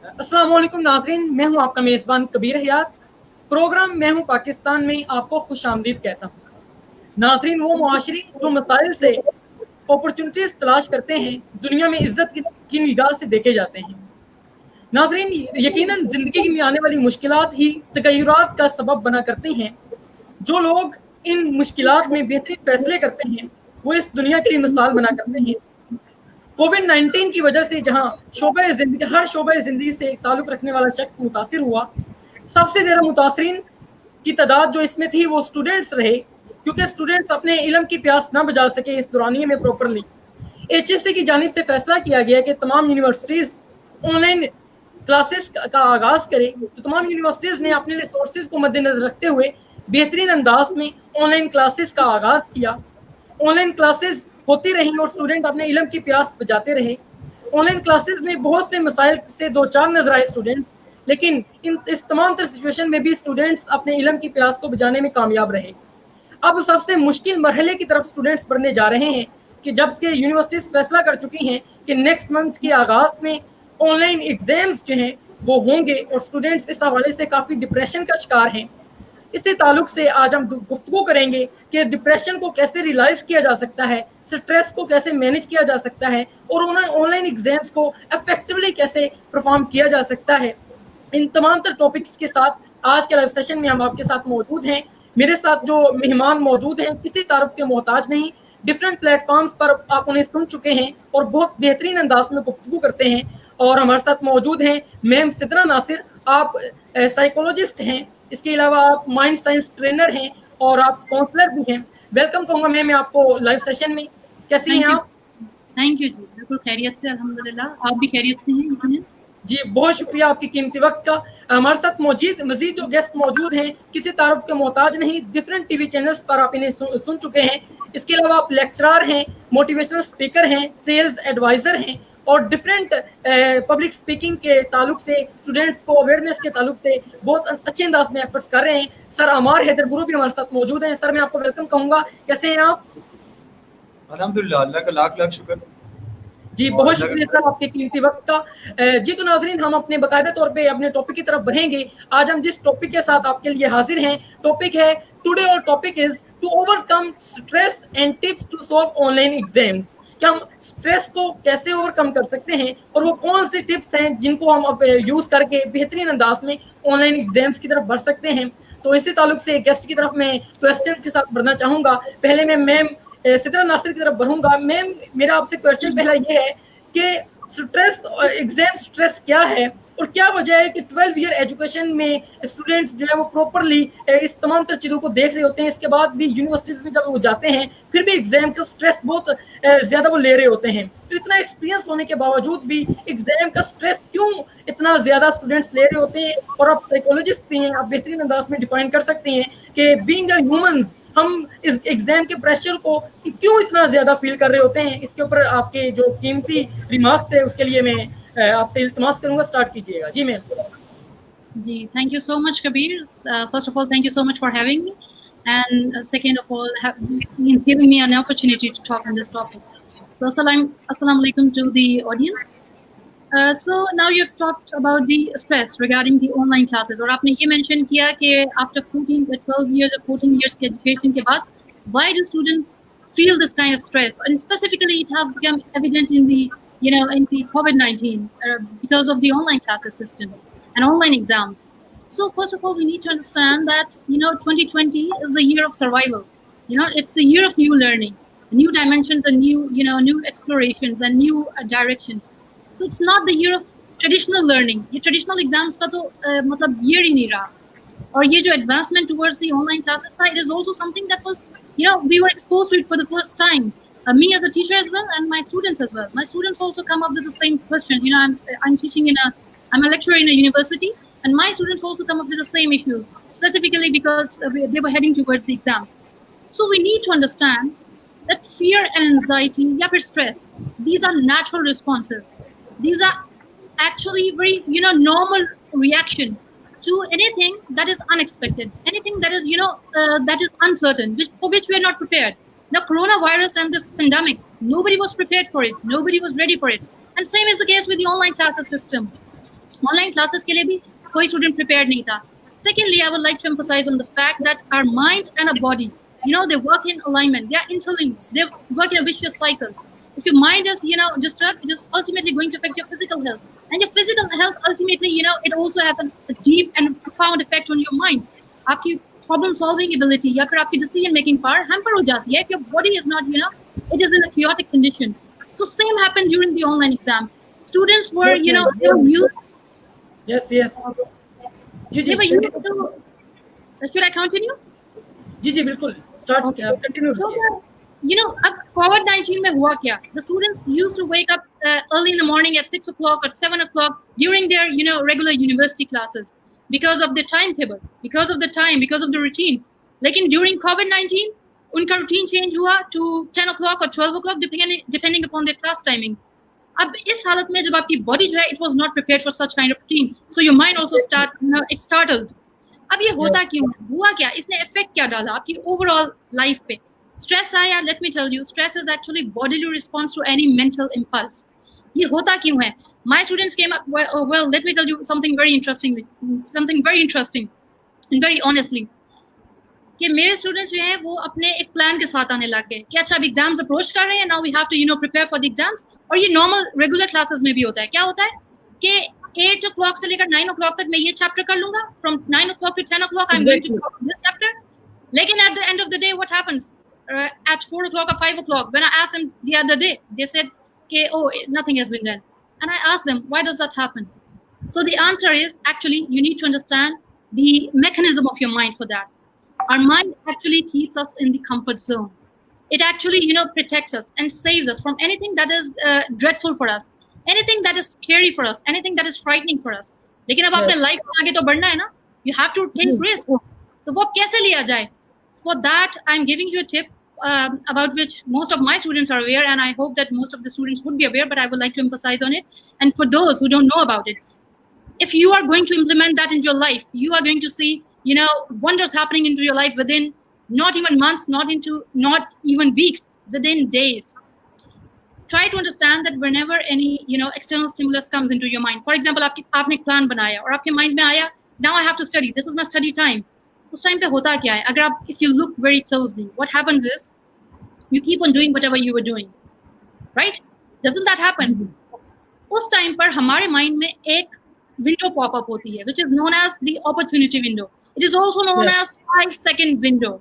अस्सलाम वालेकुम नाज़रीन, मैं हूं आपका मेज़बान कबीर हयात। प्रोग्राम मैं हूं पाकिस्तान में आपको खुश आमदीद कहता हूं। नाज़रीन, वो मुआशरे जो मसाइल से अपॉर्चुनिटीज़ तलाश करते हैं, दुनिया में इज़्ज़त की निगाह से देखे जाते हैं। नाज़रीन, यकीनन ज़िंदगी में आने वाली मुश्किलात ही तगय्युरात का सबब बना करती हैं। जो लोग इन मुश्किलात में बेहतरीन फ़ैसले करते हैं, वो इस दुनिया के लिए मिसाल बना करते हैं। कोविड-19 की वजह से जहाँ हर शोबे ज़िंदगी से ताल्लुक़ रखने वाला शख्स मुतासिर हुआ, सबसे ज़्यादा मुतासिरीन की तादाद जो इसमें थी वो स्टूडेंट्स रहे, क्योंकि स्टूडेंट्स अपने इल्म की प्यास ना बुझा सके इस दौरानिये में प्रॉपरली। एचईसी की जानिब से फैसला किया गया कि तमाम यूनिवर्सिटीज़ ऑनलाइन क्लासेस का आगाज़ करें। तो तमाम यूनिवर्सिटीज़ ने अपने रिसोर्सेज़ को मद्देनज़र रखते हुए बेहतरीन अंदाज में ऑनलाइन क्लासेस का आगाज़ किया। ऑनलाइन क्लासेस होती रहीं और स्टूडेंट अपने इल्म की प्यास बुझाते रहे। ऑनलाइन क्लासेस में बहुत से मसाइल से दो चार नजर आए स्टूडेंट, लेकिन इस तमाम तर सिचुएशन में भी स्टूडेंट्स अपने इल्म की प्यास को बुझाने में कामयाब रहे। अब सबसे मुश्किल मरहले की तरफ स्टूडेंट्स बढ़ने जा रहे हैं कि जब से यूनिवर्सिटीज फैसला कर चुकी हैं कि नेक्स्ट मंथ के आगाज में ऑनलाइन एग्जाम्स जो हैं वो होंगे और स्टूडेंट्स इस हवाले से काफ़ी डिप्रेशन का शिकार हैं। इसी ताल्लुक से आज हम गुफ्तगू करेंगे कि डिप्रेशन को कैसे रियलाइज किया जा सकता है, स्ट्रेस को कैसे मैनेज किया जा सकता है और ऑनलाइन एग्जाम्स को इफेक्टिवली कैसे परफॉर्म किया जा सकता है। इन तमाम तर टॉपिक्स के साथ आज के लाइव सेशन में हम आपके साथ मौजूद हैं। मेरे साथ जो मेहमान मौजूद हैं किसी तारुफ के मोहताज नहीं, डिफरेंट प्लेटफॉर्म्स पर आप उन्हें सुन चुके हैं और बहुत बेहतरीन अंदाज में गुफ्तगू करते हैं। और हमारे साथ मौजूद हैं मैम सिद्रा नासिर, आप साइकोलॉजिस्ट हैं, इसके अलावा आप माइंड साइंस ट्रेनर हैं और आप काउंसलर भी हैं। वेलकम कहूँगा मैम मैं आपको लाइव सेशन में। कैसी हैं आप? थैंक यू जी, बिल्कुल खैरियत से अल्हम्दुलिल्लाह। आप भी खैरियत से हैं? जी, बहुत शुक्रिया आपकी कीमती वक्त का। हमारे साथ मजीद जो गेस्ट मौजूद हैं किसी तारुफ के मोहताज नहीं, डिफरेंट टीवी चैनल्स पर आप इन्हें सुन चुके हैं। इसके अलावा आप लेक्चरर हैं, मोटिवेशनल स्पीकर हैं, सेल्स एडवाइज़र हैं और डिफरेंट पब्लिक स्पीकिंग के ताल्लुक से स्टूडेंट्स को अवेयरनेस के ताल्लुक से बहुत अच्छे अंदाज में एफर्ट्स कर रहे हैं। सर अमार हैदर गुरु भी हमारे साथ मौजूद हैं। सर मैं आपको वेलकम कहूँगा, कैसे हैं आप? अल्हम्दुलिल्लाह, अल्लाह का लाख लाख शुक्र। जी, बहुत शुक्रिया सर आपके कीमती वक्त का। जी तो नाज़रीन, हम अपने बाकायदा तौर पे अपने टॉपिक की तरफ बढ़ेंगे। आज हम जिस टॉपिक के साथ आपके लिए हाजिर हैं, टॉपिक है टुडे और topic is to overcome stress and tips to solve online exams. कि हम स्ट्रेस को कैसे ओवरकम कर सकते हैं और वो कौन सी टिप्स हैं जिनको हम अब यूज़ करके बेहतरीन अंदाज में ऑनलाइन एग्जाम्स की तरफ बढ़ सकते हैं। तो इसी ताल्लुक से गेस्ट की तरफ मैं क्वेश्चन के साथ बढ़ना चाहूँगा। पहले मैं मैम सिद्रा नासिर की तरफ बढ़ूंगा। मैम मेरा आपसे क्वेश्चन पहला ये है कि स्ट्रेस, एग्जाम स्ट्रेस क्या है और क्या वजह है कि 12 ईयर एजुकेशन में स्टूडेंट्स जो है वो प्रॉपरली इस तमाम तर चीज़ों को देख रहे होते हैं, इसके बाद भी यूनिवर्सिटीज में जब वो जाते हैं फिर भी एग्जाम का स्ट्रेस बहुत ज़्यादा वो ले रहे होते हैं। तो इतना एक्सपीरियंस होने के बावजूद भी एग्जाम का स्ट्रेस क्यों इतना ज़्यादा स्टूडेंट्स ले रहे होते हैं? और आप साइकोलॉजिस्ट भी हैं, आप बेहतरीन अंदाज में डिफाइन कर सकते हैं कि बीइंग अ ह्यूमन्स हम इस एग्जाम के प्रेशर को क्यों इतना ज्यादा फील कर रहे होते हैं? इसके ऊपर आपके जो कीमती रिमार्क्स है उसके लिए मैं आपसे इल्तिमास करूंगा, स्टार्ट कीजिएगा। जी मैम। जी, thank you so much Kabir. First of all thank you so much for having me and second of all means giving me an opportunity to talk on this topic. So assalamu alaikum to the audience. So now you've talked about the stress regarding the online classes और आपने ये mention किया कि after 12 years or 14 years के education के बाद why do students feel this kind of stress, and specifically it has become evident in the in the COVID-19 because of the online classes system and online exams. So first of all we need to understand that 2020 is the year of survival. It's the year of new learning, new dimensions and new explorations and new directions. So it's not the year of traditional learning. ये traditional exams का तो मतलब year ही नहीं रहा. और ये जो advancement towards the online classes था, it is also something that was we were exposed to it for the first time. Me as a teacher as well and my students as well. My students also come up with the same questions. I'm teaching I'm a lecturer in a university, and my students also come up with the same issues, specifically because they were heading towards the exams. So we need to understand that fear and anxiety, या फिर stress, these are natural responses. These are actually very normal reaction to anything that is unexpected, anything that is that is uncertain, for which we are not prepared. Now coronavirus and this pandemic, nobody was prepared for it, nobody was ready for it, and same is the case with the online classes system. Online classes के लिए भी कोई student prepared नहीं था. Secondly, I would like to emphasize on the fact that our mind and our body, they work in alignment. They are interlinked. They work in a vicious cycle. If your mind is, disturbed, it is ultimately going to affect your physical health. And your physical health ultimately, it also has a deep and profound effect on your mind. आपकी problem solving ability या फिर आपकी decision making power hamper हो जाती है. If your body is not, it is in a chaotic condition. So same happened during the online exams. Students were, they were used. Yes. They were used to. Should I continue? जी बिल्कुल start continue. So, अब COVID-19 में हुआ क्या? The students used to wake up early in the morning at 6 o'clock or 7 o'clock during their, regular university classes because of the timetable, because of the time, because of the routine. लेकिन during COVID-19, उनका routine change हुआ to 10 o'clock or 12 o'clock depending upon their class timings. अब इस हालत में जब आपकी body जो है, it was not prepared for such kind of routine. So your mind also it startled. अब ये होता क्यों? हुआ क्या? इसने effect क्या डाला आपकी overall life पे? Stress आया, let me tell you, stress is actually bodily response to any mental impulse. ये होता क्यों है? My students came up, well, let me tell you something very interesting and very honestly. कि मेरे students जो हैं वो अपने एक प्लान के साथ आने लग गए कि अच्छा अब एग्जाम्स अप्रोच कर रहे हैं, now we have to prepare for the exams. और ये नॉर्मल रेगुलर क्लासेस में भी होता है. क्या होता है कि 8 o'clock से लेकर 9 o'clock तक मैं ये चैप्टर कर लूंगा, from 9 o'clock to 10 o'clock I am going to cover this chapter. लेकिन at the end of the day what happens at 4 o'clock or 5 o'clock, when I asked them the other day, they said oh, nothing has been done. And I asked them, why does that happen? So the answer is, actually you need to understand the mechanism of your mind for that. Our mind actually keeps us in the comfort zone. It actually, protects us and saves us from anything that is dreadful for us, anything that is scary for us, anything that is frightening for us. लेकिन अब आपने life में आगे तो बढ़ना है ना, you have to take risk. तो वो कैसे लिया जाए? For that, I'm giving you a tip about which most of my students are aware, and I hope that most of the students would be aware, but I would like to emphasize on it. And for those who don't know about it, if you are going to implement that into your life, you are going to see, wonders happening into your life within not even months, not even weeks, within days. Try to understand that whenever any, external stimulus comes into your mind, for example, आपने एक plan बनाया और आपके mind में आया, now I have to study, this is my study time. उस time पे होता क्या है? अगर आप if you look very closely, what happens is you keep on doing whatever you were doing, right? Doesn't that happen? उस time पर हमारे माइंड में एक विंडो पॉप अप होती है, which is known as the opportunity window. It is also known as 5-second window.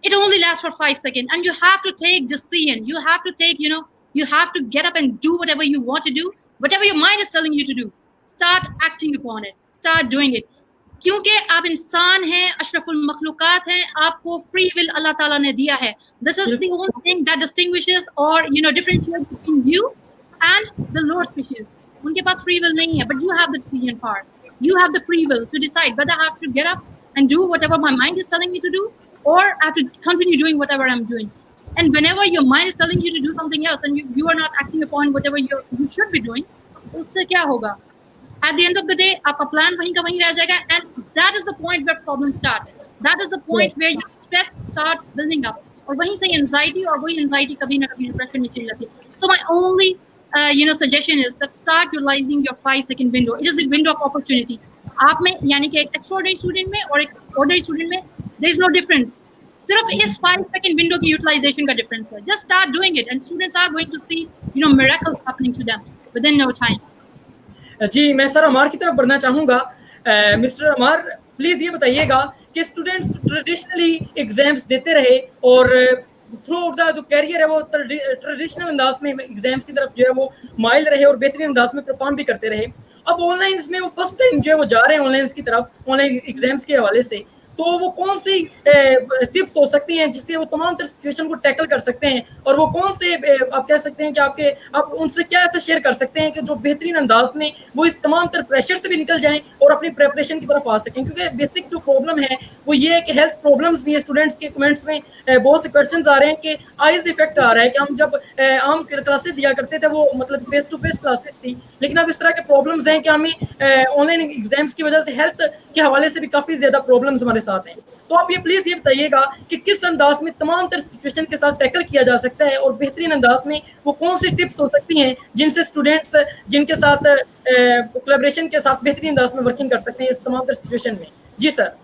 It only lasts for 5 seconds, and you have to take decision. You have to take, you have to get up and do whatever you want to do, whatever your mind is telling you to do. Start acting upon it. Start doing it. क्योंकि आप इंसान हैं, अशरफुल मखलूकात हैं, आपको free will अल्लाह ताला ने दिया है. This is the only thing that distinguishes or differentiates between you and the lower species. उनके पास free will नहीं है, but you have the decision power. You have the free will to decide whether I have to get up and do whatever my mind is telling me to do, or I have to continue doing whatever I'm doing. And whenever your mind is telling you to do something else and you are not acting upon whatever you should be doing, उससे क्या होगा? At the end of the day, आपका plan वहीं का वहीं रह जाएगा, and that is the point where problems start. That is the point where your stress starts building up. और वहीं से anxiety, और वही anxiety कभी ना कभी depression में चली जाती है. So my only suggestion is that start utilizing your 5-second window. It is the window of opportunity. आप में यानी कि एक extraordinary student में और एक ordinary student में there is no difference. सिर्फ इस 5-second window की utilization का difference है. Just start doing it, and students are going to see miracles happening to them within no time. जी मैं सर अमार की तरफ बढ़ना चाहूँगा. मिस्टर अमार, प्लीज़ ये बताइएगा कि स्टूडेंट्स ट्रेडिशनली एग्जाम्स देते रहे और थ्रू आउट द जो कैरियर है वो ट्रेडिशनल अंदाज में एग्जाम्स की तरफ जो है वो माइल रहे और बेहतरीन अंदाज में परफॉर्म भी करते रहे. अब ऑनलाइन में वो फर्स्ट टाइम जो है वो जा रहे हैं ऑनलाइन की तरफ, ऑनलाइन एग्जाम्स के हवाले से, तो वो कौन सी टिप्स हो सकती हैं जिससे वो तमाम तरह सिचुएशन को टैकल कर सकते हैं, और वो कौन से आप कह सकते हैं कि आप उनसे क्या ऐसा शेयर कर सकते हैं कि जो बेहतरीन अंदाज में वो इस तमाम तरह प्रेशर से भी निकल जाएं और अपनी प्रेपरेशन की तरफ आ सकें? क्योंकि बेसिक जो प्रॉब्लम है वो ये है कि हेल्थ प्रॉब्लम्स भी है. स्टूडेंट्स के कमेंट्स में बहुत से क्वेश्चन आ रहे हैं कि आइज इफेक्ट आ रहा है कि हम जब आम क्लासेस दिया करते थे वो मतलब फेस टू फेस क्लासेस थी, लेकिन अब इस तरह के प्रॉब्लम्स हैं कि हमें ऑनलाइन एग्जाम्स की वजह से हेल्थ के हवाले से भी काफ़ी ज़्यादा प्रॉब्लम्स हमारे साथ हैं। तो आप ये प्लीज ये बताइएगा कि किस अंदाज में तमाम तरह सिचुएशन के साथ टैकल किया जा सकता है और बेहतरीन अंदाज में वो कौन सी टिप्स हो सकती हैं जिनसे स्टूडेंट्स जिनके साथ कोलैबोरेशन के साथ बेहतरीन अंदाज में वर्किंग कर सकते हैं इस तमाम तरह सिचुएशन में। जी सर।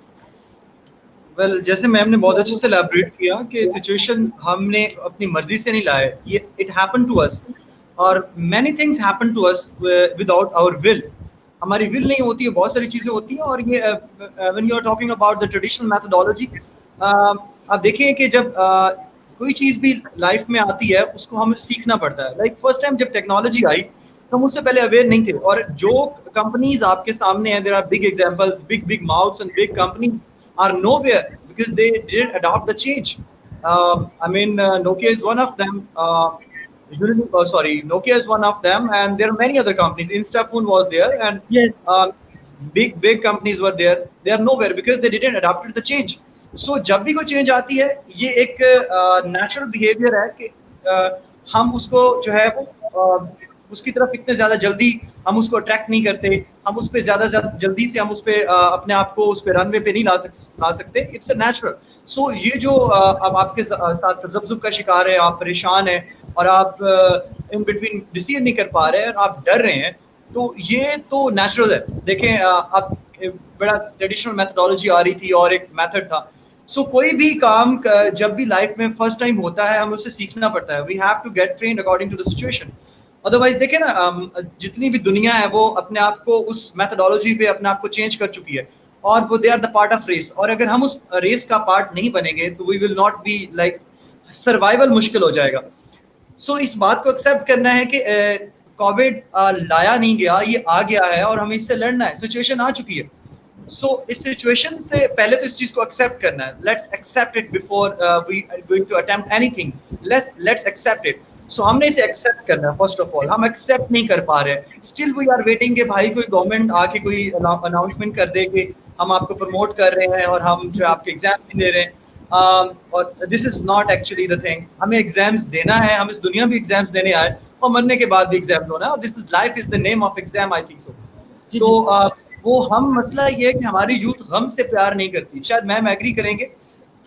वेल, जैसे मैम ने बहुत अच्छे से एलैबोरेट किया कि सिचुएशन हमने अपनी मर्जी से नहीं लाए, ये इट हैपन टू अस, और many things happen to us without our will. हमारी विल नहीं होती है, बहुत सारी चीजें होती हैं। और ये when you are talking about the traditional methodology, आप देखिए कि जब कोई चीज भी लाइफ में आती है उसको हमें सीखना पड़ता है। लाइक फर्स्ट टाइम जब टेक्नोलॉजी आई तो हम उससे पहले अवेयर नहीं थे, और जो कंपनीज आपके सामने हैं, there are big examples, big mouths and big company are nowhere because they didn't adopt the change. I mean, Nokia is one of them. Nokia is one of them, and there are many other companies. Instaphone was there, and yes, big companies were there. They are nowhere because they didn't adopt the change. So जब भी कोई change आती है, ये एक natural behavior है कि हम उसको जो है वो उसकी तरफ इतने ज्यादा जल्दी हम उसको अट्रैक्ट नहीं करते, हम उस पर ज्यादा जल्दी से हम उस पर अपने आप को उस पर रनवे पे नहीं ला सकते। It's a natural. सो ये जो अब आपके साथ तजब्जुब का शिकार है, आप परेशान हैं और आप इन बिटवीन डिसीजन नहीं कर पा रहे हैं और आप डर रहे हैं, तो ये तो नेचुरल है। देखें, अब बड़ा ट्रेडिशनल मेथोडोलॉजी आ रही थी और एक मेथड था। सो कोई भी काम जब भी लाइफ में फर्स्ट टाइम होता है, हमें उससे सीखना पड़ता है। We have to get trained according to the situation. Otherwise देखें ना, जितनी भी दुनिया है वो अपने आप को उस मेथोडोलॉजी पे अपने आप को चेंज कर चुकी है, और वो they are the part of race. और अगर हम उस रेस का पार्ट नहीं बनेंगे तो we will not be like, survival मुश्किल हो जाएगा। सो इस बात को एक्सेप्ट करना है कि कोविड लाया नहीं गया, ये आ गया है और हमें इससे लड़ना है। सिचुएशन आ चुकी है। सो इस सिचुएशन से पहले तो इस चीज को एक्सेप्ट करना है। Let's accept it before we are going to attempt anything. Let's accept it. So हमने इसे एक्सेप्ट करना है। फर्स्ट ऑफ ऑल हम एक्सेप्ट नहीं कर पा रहे, स्टिल वी आर वेटिंग कि भाई कोई गवर्नमेंट आके कोई अनाउंसमेंट कर दे कि हम आपको प्रमोट कर रहे हैं और हम जो आपके एग्जाम भी दे रहे हैं। और this is not actually the thing. हमें एग्जाम्स देना है, हम इस दुनिया में एग्जाम्स देने आए और मरने के बाद भी एग्जाम होना है। This is life is the name of exam, I think so. तो वो हम मसला ये है कि हमारी यूथ गम से प्यार नहीं करती। शायद मैम एग्री करेंगे,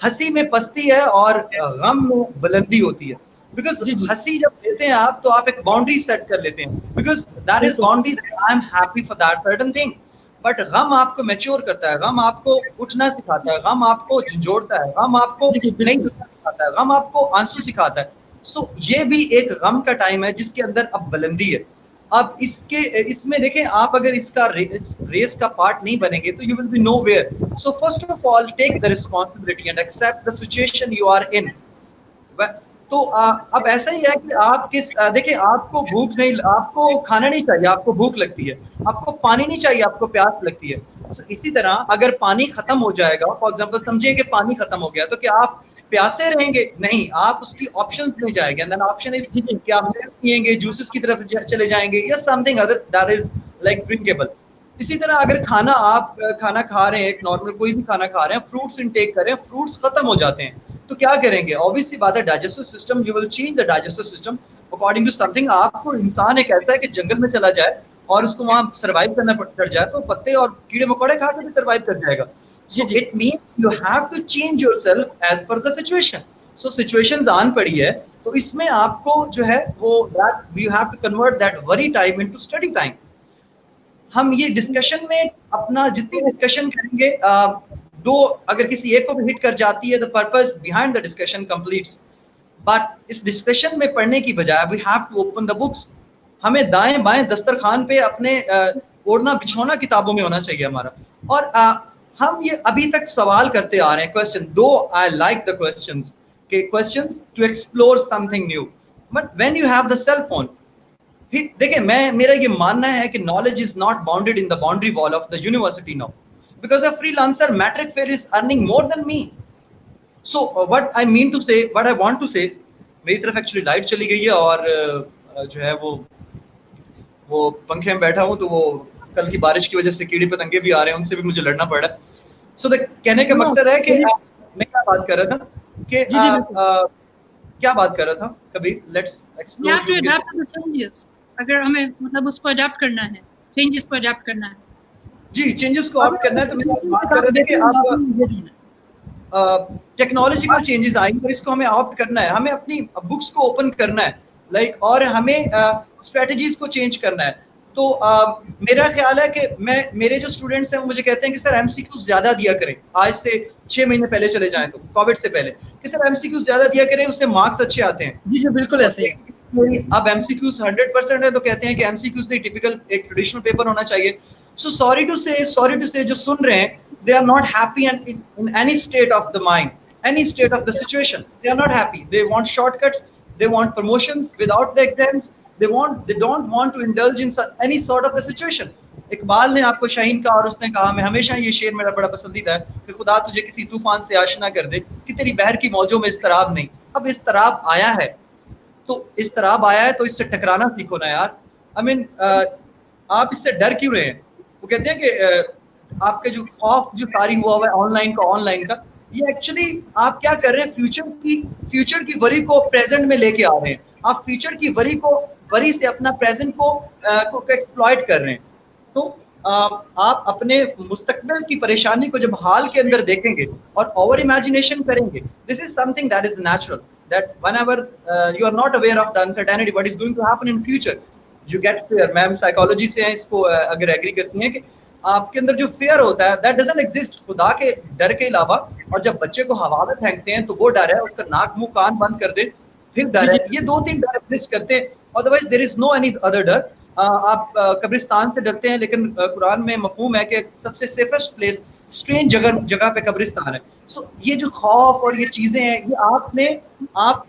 हंसी में पस्ती है और गम में बुलंदी होती है। बिकॉज हंसी जब लेते हैं आप, तो आप एक बाउंड्री सेट कर लेते हैं, because that is boundary, I am happy for that certain thing. But गम आपको मैच्योर करता है, गम आपको उठना सिखाता है, गम आपको झंझोड़ता है, गम आपको नहीं सिखाता है, गम आपको आंसू सिखाता है। सो ये भी एक गम का टाइम है जिसके अंदर अब बुलंदी है। अब इसमें देखें, आप अगर इसका रेस का पार्ट नहीं बनेंगे तो you will be nowhere. So first of all take the responsibility and accept the situation you are in. तो अब ऐसा ही है कि आप देखिए, आपको भूख नहीं, आपको खाना नहीं चाहिए, आपको भूख लगती है, आपको पानी नहीं चाहिए, आपको प्यास लगती है। तो इसी तरह अगर पानी खत्म हो जाएगा, फॉर एग्जांपल समझिए कि पानी खत्म हो गया, तो क्या आप प्यासे रहेंगे? नहीं, आप उसकी ऑप्शंस में जाएंगे। एंड देन ऑप्शन इज कि आप मिल्क पिएंगे, जूसेस की तरफ चले जाएंगे, या something other that is like drinkable. इसी तरह अगर आप खाना खा रहे हैं, एक नॉर्मल कोई भी खाना खा रहे हैं, फ्रूट्स इनटेक कर रहे हैं, फ्रूट्स खत्म हो जाते हैं, तो क्या करेंगे? ऑब्वियसली बात है, digestive system, you will change the digestive system according to something. आपको इंसान एक ऐसा है कि जंगल में चला जाए और उसको वहां सर्वाइव करना पड़ जाए, तो पत्ते और कीड़े मकोड़े खा के भी सर्वाइव कर जाएगा। So it means you have to change yourself as per the situation. So situations आन पड़ी है, तो इसमें आपको जो है वो that you have to convert that worry time into study time. हम ये डिस्कशन में अपना जितनी डिस्कशन करेंगे, दो अगर किसी एक को भी हिट कर जाती है, the purpose behind the discussion completes. But इस डिस्कशन में पढ़ने की बजाय we have to open the books. हमें दाएं बाएं दस्तरखान पे अपने ओढ़ना बिछौना किताबों में होना चाहिए हमारा। और हम ये अभी तक सवाल करते आ रहे हैं, question, though I like the questions के questions to explore something new, but when you have the cell phone, देखिए मेरा ये मानना है कि knowledge is not bounded in the boundary wall of the university now, because a freelancer matric fail is earning more than me. So what I mean to say, what I want to say, मेरी तरफ actually light चली गई है और जो है वो पंखे में बैठा हूँ, तो वो कल की बारिश की वजह से कीड़े पतंगे भी आ रहे हैं, उनसे भी मुझे लड़ना पड़ रहा है। सो कहने का मकसद है कि मैं क्या बात कर रहा था कि क्या बात कर रहा था, कभी लेट्स एक्सप्लोर। अगर हमें मतलब उसको अडैप्ट करना है, चेंजेस को अडैप्ट करना है, जी चेंजेस को ऑप्ट करना है तो मैं बात कर रहे थे कि आप टेक्नोलॉजिकल चेंजेस आएंगे और इसको हमें ऑप्ट करना है, हमें अपनी बुक्स को ओपन करना है लाइक और हमें स्ट्रेटजीज को चेंज करना है। तो मेरा ख्याल है कि मेरे जो स्टूडेंट्स हैं वो मुझे कहते हैं कि सर एमसीक्यूज ज्यादा दिया करें, आज से 6 महीने पहले चले जाएं तो कोविड से पहले, कि सर एमसीक्यूज ज्यादा दिया करें उससे मार्क्स अच्छे आते हैं। जी जी बिल्कुल ऐसे ही। अब एमसीक्यूज 100% है तो कहते हैं कि एमसीक्यूज नहीं, टिपिकल एक ट्रेडिशनल पेपर होना चाहिए। सो सॉरी टू से जो सुन रहे हैं, they are not happy and in any state of the mind, any state of the situation, they are not happy, they want shortcuts, they want promotions without the exams, they don't want to indulge in any sort of the situation। Iqbal ने आपको शाहीन कहा और उसने कहा, मैं हमेशा ये शेर मेरा बड़ा पसंदीदा है कि खुदा तुझे किसी तूफान से आशना कर दे कि तेरी बहर की मौजों में इस्तराब नहीं। अब इस्तराब आया है तो इससे टकराना सीखो ना यार। आई मीन आप इससे डर क्यों रहे हैं? वो कहते हैं कि आपके जो खौफ जो तारी हुआ है ऑनलाइन का, ये एक्चुअली आप क्या कर रहे हैं, फ्यूचर की वरी को प्रेजेंट में लेके आ रहे हैं। आप फ्यूचर की वरी से अपना प्रेजेंट को एक्सप्लॉइट कर रहे हैं। तो आप अपने मुस्तकबिल की परेशानी को जब हाल के अंदर देखेंगे और ओवर इमेजिनेशन करेंगे, this is something that is natural, that whenever you are not aware of the uncertainty what is going to happen in future, you get fear. Ma'am psychology से हैं, इसको अगर एग्री करती हैं कि आपके अंदर जो फियर होता है दैट डजंट एग्जिस्ट खुदा के डर के अलावा। और जब बच्चे को हवा में फेंकते हैं तो वो डर है, उसका नाक मुंह कान बंद कर दे फिर डर है। ये 2-3 डर एग्जिस्ट करते हैं, otherwise there is no any other डर। आप कब्रिस्तान से डरते हैं, लेकिन कुरान में मफहूम है कि सबसे सेफेस्ट प्लेस स्ट्रेंज जगह पे कब्रिस्तान है। सो ये जो खौफ और ये चीजें हैं, ये आप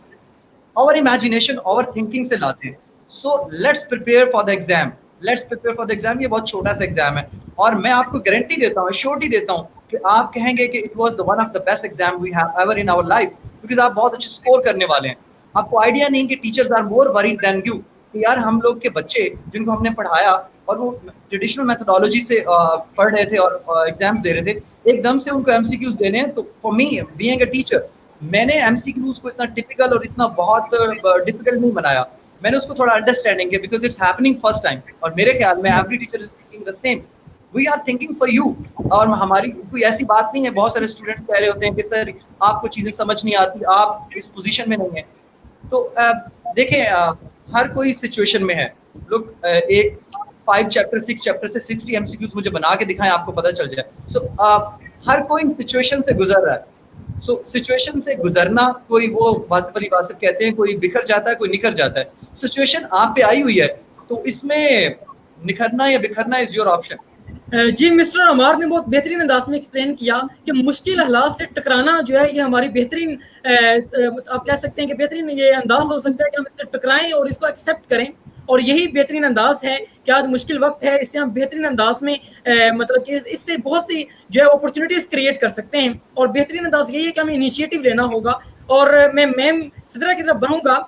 ओवर इमेजिनेशन ओवर थिंकिंग से लाते हैं। So let's prepare for the exam, ये बहुत छोटा सा एग्जाम है और मैं आपको गारंटी देता हूँ, श्योरिटी देता हूँ कि आप कहेंगे कि it was the one of the best exam we have ever in our life, because आप बहुत अच्छे स्कोर करने वाले हैं। आपको आइडिया नहीं कि teachers are more worried than you, कि यार हम लोग के बच्चे जिनको हमने पढ़ाया और वो ट्रेडिशनल मेथोडोलॉजी से पढ़ रहे थे और एग्जाम्स दे रहे थे, एकदम से उनको एमसीक्यूज देने हैं। तो for me being a teacher, मैंने एमसीक्यूज को इतना टिपिकल और इतना बहुत डिफिकल्ट नहीं बनाया, मैंने उसको थोड़ा अंडरस्टैंडिंग है, because it's happening first time. और मेरे ख्याल में every teacher is thinking the same, we are thinking for you. और हमारी कोई ऐसी बात नहीं है, बहुत सारे स्टूडेंट्स कह रहे होते हैं कि सर आपको चीजें समझ नहीं आती, आप इस पोजीशन में नहीं है। तो देखें हर कोई सिचुएशन में है। लोग एक 5 चैप्टर 6 चैप्टर से 60 एमसीक्यूज मुझे बना के दिखाएं, आपको पता चल जाए। सो हर कोई सिचुएशन से गुजर रहा है। सो सिचुएशन से गुजरना, कोई वो वासिफ अली वासिफ कहते हैं कोई बिखर जाता है कोई निखर जाता है। सिचुएशन आप पे आई हुई है तो इसमें निखरना या बिखरना इज योर ऑप्शन। जी मिस्टर अमार ने बहुत बेहतरीन अंदाज में एक्सप्लेन किया कि मुश्किल हालात से टकराना जो है ये हमारी बेहतरीन आप कह सकते हैं कि बेहतरीन ये अंदाज हो सकता है कि हम इससे टकराएं और इसको एक्सेप्ट करें। और यही बेहतरीन अंदाज है कि आज मुश्किल वक्त है, इससे हम बेहतरीन अंदाज में मतलब कि इससे बहुत सी जो है अपॉर्चुनिटीज क्रिएट कर सकते हैं। और बेहतरीन अंदाज यही है कि हमें इनिशिएटिव लेना होगा। और मैं मैम सिद्रा की तरफ बढ़ूंगा।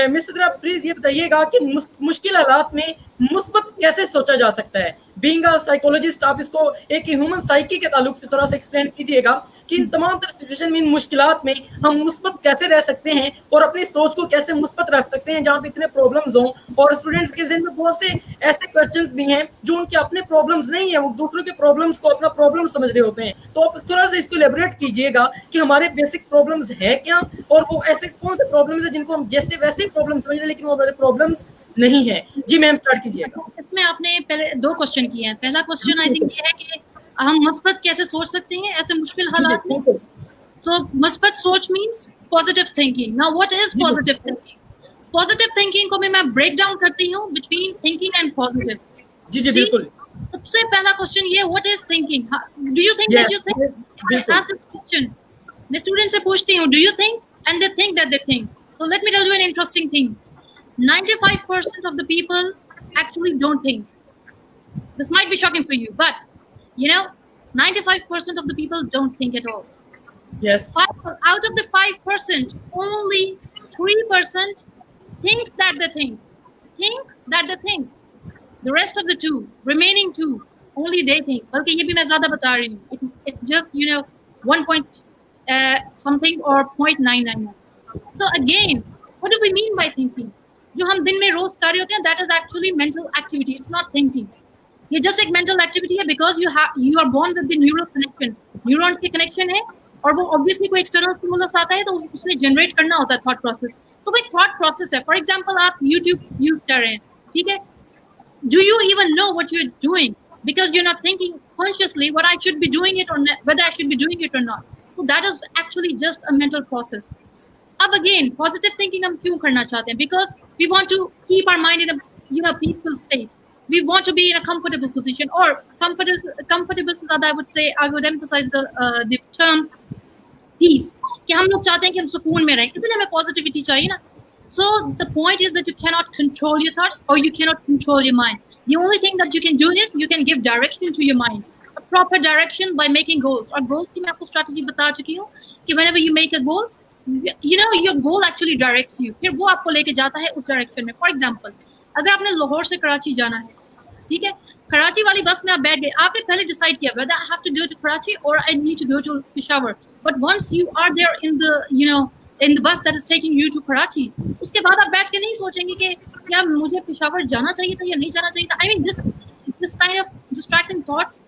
मिस सिद्रा प्लीज ये बताइएगा कि मुश्किल हालात में मुस्बत कैसे सोचा जा सकता है। बीइंग अ साइकोलॉजिस्ट, आप इसको एक ह्यूमन साइकी के ताल्लुक से थोड़ा सा एक्सप्लेन कीजिएगा कि इन तमाम तरह सिचुएशन में, इन मुश्किलात में हम मुस्बत कैसे रह सकते हैं और अपनी सोच को कैसे मुस्बत रख सकते हैं जहाँ पे इतने प्रॉब्लम्स हों। और स्टूडेंट्स के ज़हन में बहुत से ऐसे क्वेश्चंस भी हैं जो उनके अपने प्रॉब्लम्स नहीं है, वो दूसरों के प्रॉब्लम्स को अपना प्रॉब्लम समझ रहे होते हैं। तो आप थोड़ा सा इसको एलेबोरेट कीजिएगा कि हमारे बेसिक प्रॉब्लम्स है क्या और वो ऐसे कौन से प्रॉब्लम्स है जिनको हम जैसे वैसे ही प्रॉब्लम समझ रहे हैं लेकिन वो हमारे प्रॉब्लम्स नहीं है। जी मैम स्टार्ट कीजिएगा। इसमें आपने पहले 2 क्वेश्चन किए हैं। पहला क्वेश्चन आई थिंक ये है कि हम मुस्बत कैसे सोच सकते हैं ऐसे मुश्किल हालात में। सो मुस्बत सोच means positive thinking. Now what is positive thinking? Positive thinking को मैं ब्रेक डाउन करती हूं बिटवीन थिंकिंग एंड पॉजिटिव। जी जी बिल्कुल। सबसे पहला क्वेश्चन ये, what is thinking? Do you think that you think? Ask this question. मैं स्टूडेंट से पूछती हूं, do you think? And they think that they think. So let me tell you an interesting thing. 95% of the people actually don't think. This might be shocking for you, but you know, 95% of the people don't think at all. Yes. Out of the 5%, only 3% think that they think. Think that they think. The rest of the remaining 2, only they think. बल्कि ये भी मैं ज़्यादा बता रही हूँ. It's just 1 point something or 0.999. So again, what do we mean by thinking? जो हम दिन में रोज कर रहे होते हैं, that is actually mental activity. It's not thinking. ये जस्ट एक मेंटल एक्टिविटी है because you are born with the neural connections, neurons के कनेक्शन है और वो ऑब्वियसली कोई एक्सटर्नल स्टिमुलस आता है तो उसने जनरेट करना होता है थॉट प्रोसेस, तो वो एक थॉट प्रोसेस है. फॉर एग्जांपल आप यूट्यूब यूज कर रहे हैं, ठीक है, do you even know what you're doing because you're not thinking consciously what I should be doing it or whether I should be doing it or not. So that is actually just a mental process. अब again positive thinking हम क्यों करना चाहते हैं? Because we want to keep our mind in a peaceful state. We want to be in a comfortable position, or comfortable से ज़्यादा I would say I would emphasize the term peace, कि हम लोग चाहते हैं कि हम सुकून में रहें, इसलिए हमें positivity चाहिए ना. So the point is that you cannot control your thoughts or you cannot control your mind. The only thing that you can do is you can give direction to your mind, a proper direction by making goals. और goals की मैं आपको strategy बता चुकी हूँ कि whenever you make a goal, your goal actually directs you. फिर वो आपको लेके जाता है उस direction में. For example, अगर आपने लाहौर से कराची जाना है, ठीक है, कराची वाली बस में आप बैठ गए, आपने पहले डिसाइड किया whether I have to go to Karachi or I need to go to Peshawar. But once you are there in the bus that is taking you to Karachi, उसके बाद आप बैठ के नहीं सोचेंगे कि क्या मुझे पेशावर जाना चाहिए था या नहीं जाना चाहिए था. I mean this kind of distracting thoughts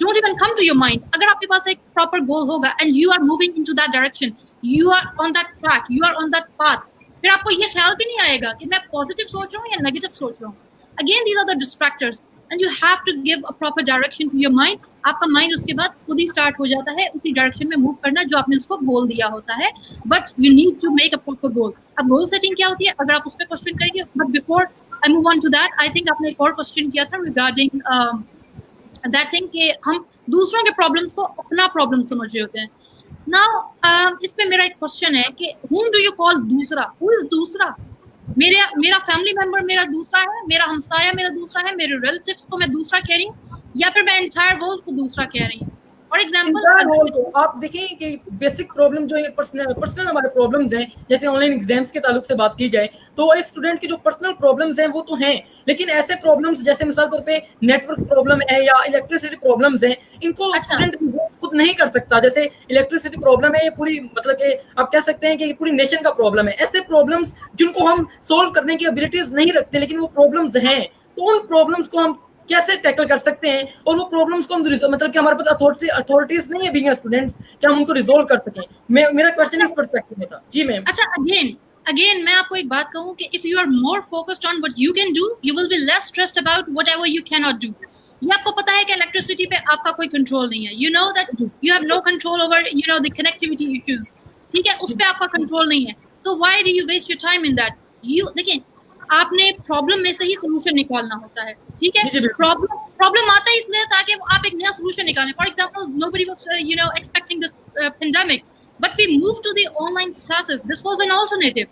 don't even come to your mind. अगर आपके पास एक proper goal होगा and you are moving into that direction, you are on that track, you are on that path, फिर आपको ये ख्याल भी नहीं आएगा कि मैं positive सोच रहा हूँ या negative सोच रहा हूँ. Again, these are the distractors and you have to give a proper direction to your mind. आपका mind उसके बाद खुद ही start हो जाता है उसी direction में move करना जो आपने उसको goal दिया होता है. But you need to make a proper goal. अब goal setting क्या होती है अगर आप उस पर question करेंगे. But before I move on to that, I think आपने एक और question किया था regarding that thing कि हम दूसरों के problems को अपना problem समझ रहे होते हैं. Now इस पे मेरा एक question है कि whom do you call दूसरा? Who is दूसरा? मेरा फैमिली मेंबर मेरा दूसरा है, मेरा हमसाया मेरा दूसरा है, मेरे रिलेटिव्स को मैं दूसरा कह रही हूँ या फिर मैं एंटायर वर्ल्ड को दूसरा कह रही हूँ. फॉर एग्जांपल आप देखें कि बेसिक प्रॉब्लम जो है पर्सनल हमारे प्रॉब्लम्स हैं, जैसे ऑनलाइन एग्जाम्स के ताल्लुक से बात की जाए तो एक स्टूडेंट की जो पर्सनल प्रॉब्लम्स हैं वो तो हैं, लेकिन ऐसे प्रॉब्लम्स जैसे मिसाल तौर पे नेटवर्क प्रॉब्लम है या इलेक्ट्रिसिटी प्रॉब्लम्स हैं, इनको स्टूडेंट खुद नहीं कर सकता. जैसे इलेक्ट्रिसिटी प्रॉब्लम है, ये पूरी मतलब कि आप कह सकते हैं कि पूरी नेशन का प्रॉब्लम है. ऐसे प्रॉब्लम्स जिनको हम सोल्व करने की एबिलिटीज नहीं रखते लेकिन वो प्रॉब्लम्स हैं, तो उन प्रॉब्लम्स को हम कैसे टैकल कर सकते हैं और वो प्रॉब्लम्स को हम मतलब कि हमारे पास अथॉरिटीज नहीं है बीइंग स्टूडेंट्स कि हम उनको रिजोल्व कर सकें. मेरा क्वेश्चन इस पर्सपेक्टिव में था. जी मैम. अच्छा, अगेन मैं आपको एक बात कहूं कि if you are more focused on what you can do, you will be less stressed about whatever you can not do. ये आपको पता है कि इलेक्ट्रिसिटी पे आपका कोई कंट्रोल नहीं है. You know that you have no control over the connectivity issues, ठीक है, उस पे आपका कंट्रोल नहीं है. तो why do you waste your time in that? देखिए, आपने प्रॉब्लम में से ही सोल्यूशन निकालना होता है, ठीक है. प्रॉब्लम आता है इसलिए ताकि आप एक नया सोल्यूशन निकालें. For example, nobody was expecting this pandemic, but we moved to the online classes. This was an alternative,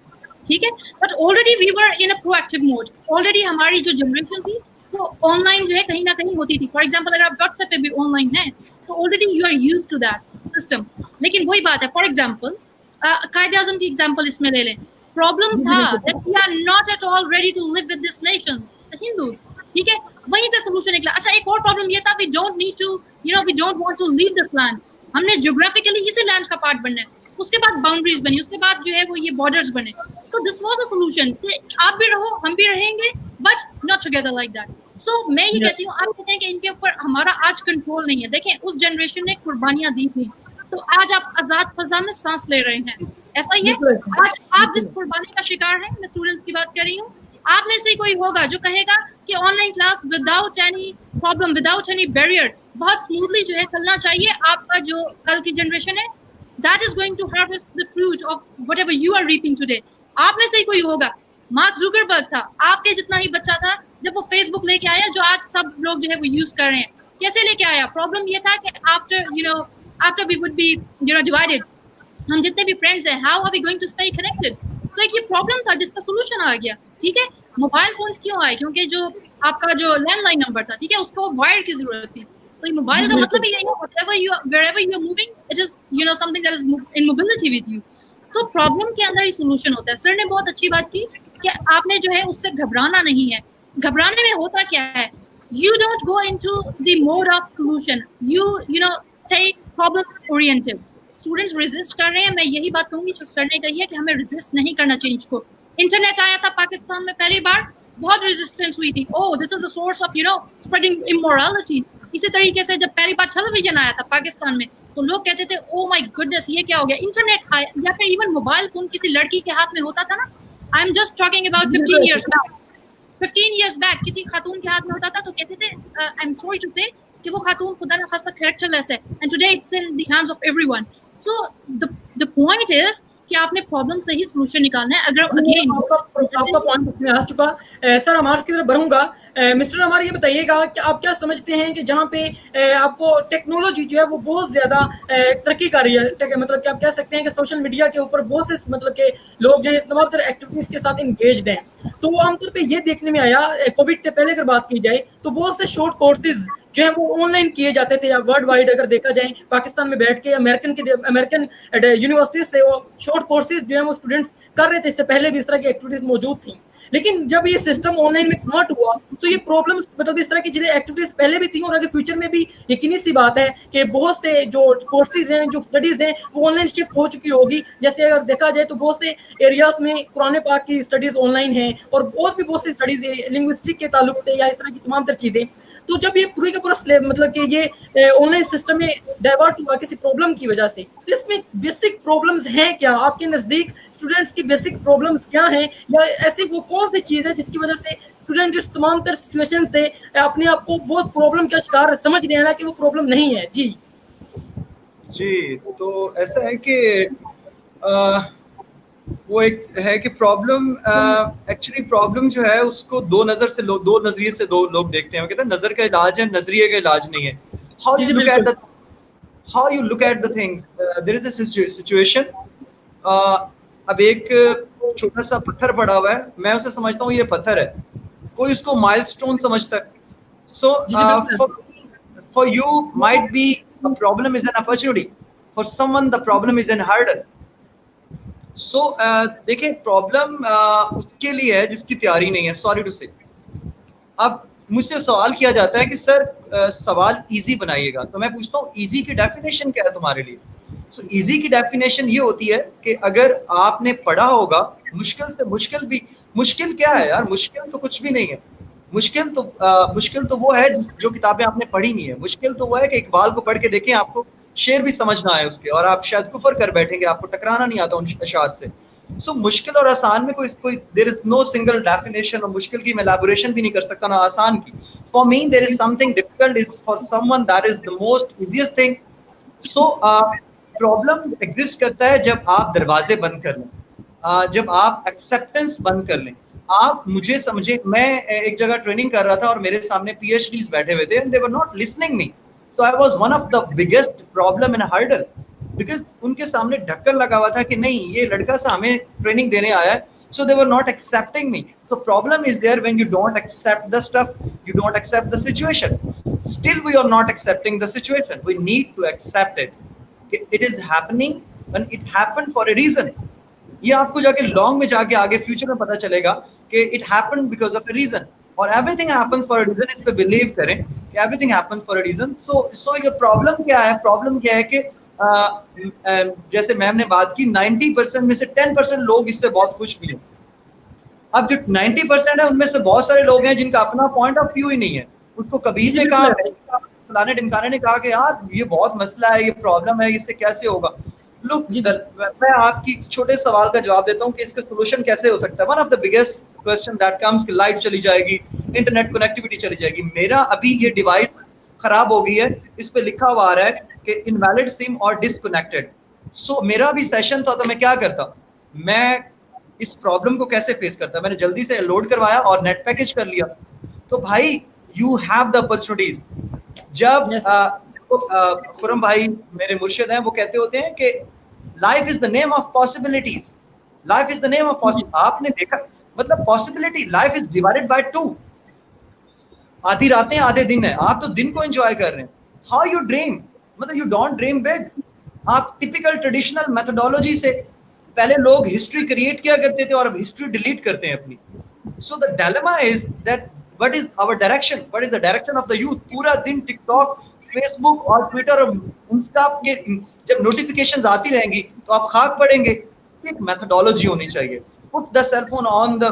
ठीक है. But already we were in a proactive mode. Already हमारी जो जनरेशन थी वो ऑनलाइन जो है कहीं ना कहीं होती थी. फॉर एग्जांपल, अगर आप व्हाट्सएप पे भी ऑनलाइन हैं तो already you are used to that system. लेकिन वही बात है, फॉर एग्जांपल कायदे आजम की एग्जांपल इसमें ले लें. प्रॉब्लम था that we are not at all ready to live with this nation, the Hindus, ठीक है, वहीं से सोल्यूशन निकला. अच्छा, एक और प्रॉब्लम ये था, we don't need to we don't want to leave this land. हमने ज्योग्राफिकली इसी लैंड का पार्ट बनना है. उसके बाद बाउंड्रीज बनी, उसके बाद जो है वो ये बॉर्डर्स बने. तो दिस वाज अ सोल्यूशन. आप भी रहो, हम भी रहेंगे, but not together like that. So मैं ये कहती हूँ, आप कहते हैं कि इनके ऊपर हमारा आज कंट्रोल नहीं है. देखें, उस जनरेशन ने कुर्बानियां दी थी, तो आज आप आजाद फजा में सांस ले रहे हैं. ऐसा ही है, आज आप जिस कुर्बानी का शिकार हैं, मैं स्टूडेंट्स की बात कर रही हूँ, आप में से कोई होगा जो कहेगा कि online class without any problem, without any barrier बहुत स्मूथली जो है चलना चाहिए. आपका जो कल की जनरेशन है, that is going to harvest the fruit of whatever you are reaping today. आप में से ही कोई होगा, मार्क जुकरबर्ग था, आपके जितना ही बच्चा था जब वो फेसबुक लेके आया जो आज सब लोग जो है वो यूज कर रहे हैं. कैसे लेके आया? प्रॉब्लम ये था कि after we would be divided, हम जितने भी फ्रेंड्स हैं, how are we going to stay connected? तो एक ये प्रॉब्लम था जिसका सोल्यूशन आ गया, ठीक है. मोबाइल फोन्स क्यों आए? क्योंकि जो आपका जो लैंडलाइन नंबर था, ठीक है, उसको वायर की जरूरत थी. तो ये मोबाइल का मतलब ही यही है, wherever you are moving, it is something that is in mobility with you. तो प्रॉब्लम के अंदर ही सोल्यूशन होता है. सर ने बहुत अच्छी बात की कि आपने जो है उससे घबराना नहीं है. घबराने में होता क्या है? You don't go into the mode of solution. You stay problem oriented. Students resist कर रहे हैं. मैं यही बात कहूंगी जो सर ने कही है कि हमें रेजिस्ट नहीं करना चेंज को. इंटरनेट आया था पाकिस्तान में पहली बार, बहुत रेजिस्टेंस हुई थी, oh this is a source of you know spreading immorality. इसी तरीके से जब पहली बार टेलीविजन आया था पाकिस्तान में, तो लोग कहते थे ओ माय गुडनेस ये क्या हो गया, इंटरनेट या फिर इवन मोबाइल फोन किसी लड़की के हाथ में होता था ना, I am just talking about 15 years back, 15 years back किसी खातून के हाथ में होता था तो कहते थे आई एम सॉरी टू से कि वो खातून खुदा न खासा खैर चल ऐसे, and today it's in the hands of everyone. So the point is कि आपने प्रॉब्लम से ही सॉल्यूशन निकालना है। अगर अगेन आपका पॉइंट इसमें आ चुका। सर अमार की तरफ बढ़ूंगा। मिस्टर अमार ये बताइएगा कि आप क्या समझते हैं कि जहाँ पे आपको टेक्नोलॉजी जो है वो बहुत ज्यादा तरक्की कर रही है, मतलब कि आप कह सकते हैं कि सोशल मीडिया के ऊपर बहुत से मतलब के लोग जो है तमाम तरह एक्टिविटीज के साथ इंगेज्ड हैं, तो वो आमतौर पे ये देखने में आया कोविड के पहले अगर बात की जाए तो बहुत से शॉर्ट कोर्सेज जो है वो ऑनलाइन किए जाते थे, या वर्ल्ड वाइड अगर देखा जाए पाकिस्तान में बैठ के अमेरिकन यूनिवर्सिटी से वो शॉर्ट कोर्सेज जो है वो स्टूडेंट्स कर रहे थे, इससे पहले भी इस तरह की एक्टिविटीज मौजूद थी। लेकिन जब ये सिस्टम ऑनलाइन में कन्वर्ट हुआ तो ये प्रॉब्लम्स मतलब इस तरह की चीजें एक्टिविटीज पहले भी थी और आगे फ्यूचर में भी यकीनी सी बात है कि बहुत से जो कोर्सेज हैं जो स्टडीज हैं वो ऑनलाइन शिफ्ट हो चुकी होगी। जैसे अगर देखा जाए तो बहुत से एरियाज में कुरान पाक की स्टडीज ऑनलाइन है और बहुत सी स्टडीज लिंग्विस्टिक के ताल्लुक से या इस तरह की तमाम तर चीजें। तो जब ये पूरी का पूरा मतलब कि ये ऑनलाइन सिस्टम में डाइवर्ट हुआ किसी प्रॉब्लम की वजह से, तो इसमें बेसिक प्रॉब्लम्स हैं क्या आपके नजदीक? स्टूडेंट्स की बेसिक प्रॉब्लम्स क्या हैं, या ऐसी वो कौन सी चीज है जिसकी वजह से स्टूडेंट इस तमाम तर सिचुएशन से अपने आप को बहुत प्रॉब्लम का शिकार समझ रहे हैं ना कि वो प्रॉब्लम नहीं है? जी तो ऐसा है कि वो एक है कि प्रॉब्लम एक्चुअली प्रॉब्लम जो है उसको दो नजरिए से दो लोग देखते हैं। कहते हैं नजर का इलाज है, नजरिए का इलाज नहीं है। How you look at the things, there is a situation. अब एक छोटा सा पत्थर पड़ा हुआ है, मैं उसे समझता हूँ ये पत्थर है, कोई उसको माइलस्टोन समझता है। So for you might be a problem is an opportunity, for someone the problem is an hurdle. So देखिए प्रॉब्लम उसके लिए है जिसकी तैयारी नहीं है, सॉरी टू से। अब मुझसे सवाल किया जाता है कि सर सवाल इजी बनाइएगा, तो मैं पूछता हूँ इजी की डेफिनेशन क्या है तुम्हारे लिए? सो इजी की डेफिनेशन ये होती है कि अगर आपने पढ़ा होगा मुश्किल से मुश्किल भी, मुश्किल क्या है यार, मुश्किल तो कुछ भी नहीं है। मुश्किल तो वो है जो किताबें आपने पढ़ी नहीं है। मुश्किल तो वो है कि इकबाल को पढ़ के देखें, आपको शेर भी समझना है उसके, और आप शायद कुफर कर बैठेंगे, आपको टकराना नहीं आता उन अशार से। सो मुश्किल और आसान में कोई there is no single definition, और मुश्किल की मैं एलैबोरेशन भी नहीं कर सकता ना आसान की। For me there is something difficult, is for someone that is the most easiest thing. So problem exist करता है जब आप दरवाजे बंद कर लें, जब आप एक्सेप्टेंस बंद कर लें। आप मुझे समझे, मैं एक जगह ट्रेनिंग कर रहा था और मेरे सामने पीएचडीज बैठे हुए थे, and they were not listening me. So I was one of the biggest problem in a hurdle, because उनके सामने ढक्कन लगा हुआ था कि नहीं ये लड़का सा हमें ट्रेनिंग देने आया है, so they were not accepting me. So problem is there when you don't accept the stuff, you don't accept the situation. Still we are not accepting the situation. We need to accept it. It is happening when it happened for a reason. ये आपको जाके long में जाके आगे future में पता चलेगा कि it happened because of a reason. और everything happens for a reason, इस पे बिलीव करें कि everything happens for a reason. So ये प्रॉब्लम क्या है? प्रॉब्लम क्या है कि जैसे मैम ने बात की 90% में से 10% लोग इससे बहुत खुश भी हैं। अब जो 90% है उनमें से बहुत सारे लोग हैं जिनका अपना पॉइंट ऑफ व्यू ही नहीं है। उसको कबीर ने कहा, फलाने ढिमकाने ने कहा कि यार ये बहुत मसला है, ये प्रॉब्लम है, इससे कैसे होगा। लुक, मैं आपकी छोटे सवाल का जवाब देता हूँ कि इसका सोल्यूशन कैसे हो सकता है। One of the biggest question that comes कि लाइट चली जाएगी, इंटरनेट कनेक्टिविटी चली जाएगी। मेरा अभी ये डिवाइस खराब हो गई है, इस पे लिखा हुआ आ रहा है कि इनवैलिड सिम और डिसकनेक्टेड। सो मेरा भी सेशन था तो मैं क्या करता, मैं इस प्रॉब्लम को कैसे फेस करता। मैंने जल्दी से लोड करवाया और नेट पैकेज कर लिया। तो भाई यू हैव द अपॉर्चुनिटीज। जब खुरम भाई मेरे मुर्शिद हैं, वो कहते होते हैं कि life is the name of possibilities, life is the name of possibility. आपने देखा मतलब possibility, life is divided by 2। आधी रातें आधे दिन है, आप तो दिन को एंजॉय कर रहे हैं। हाउ यू ड्रीम, मतलब यू डोंट ड्रीम बिग। आप टिपिकल ट्रेडिशनल मेथोडोलॉजी से पहले लोग हिस्ट्री क्रिएट किया करते थे और अब हिस्ट्री डिलीट करते हैं अपनी। So the dilemma is that what is our direction, what is the direction of the youth. पूरा दिन टिकटॉक, फेसबुक और ट्विटर और इंस्टा के जब नोटिफिकेशंस आती रहेंगी तो आप खाक पड़ेंगे। एक मेथोडोलॉजी होनी चाहिए। Put the cell phone on the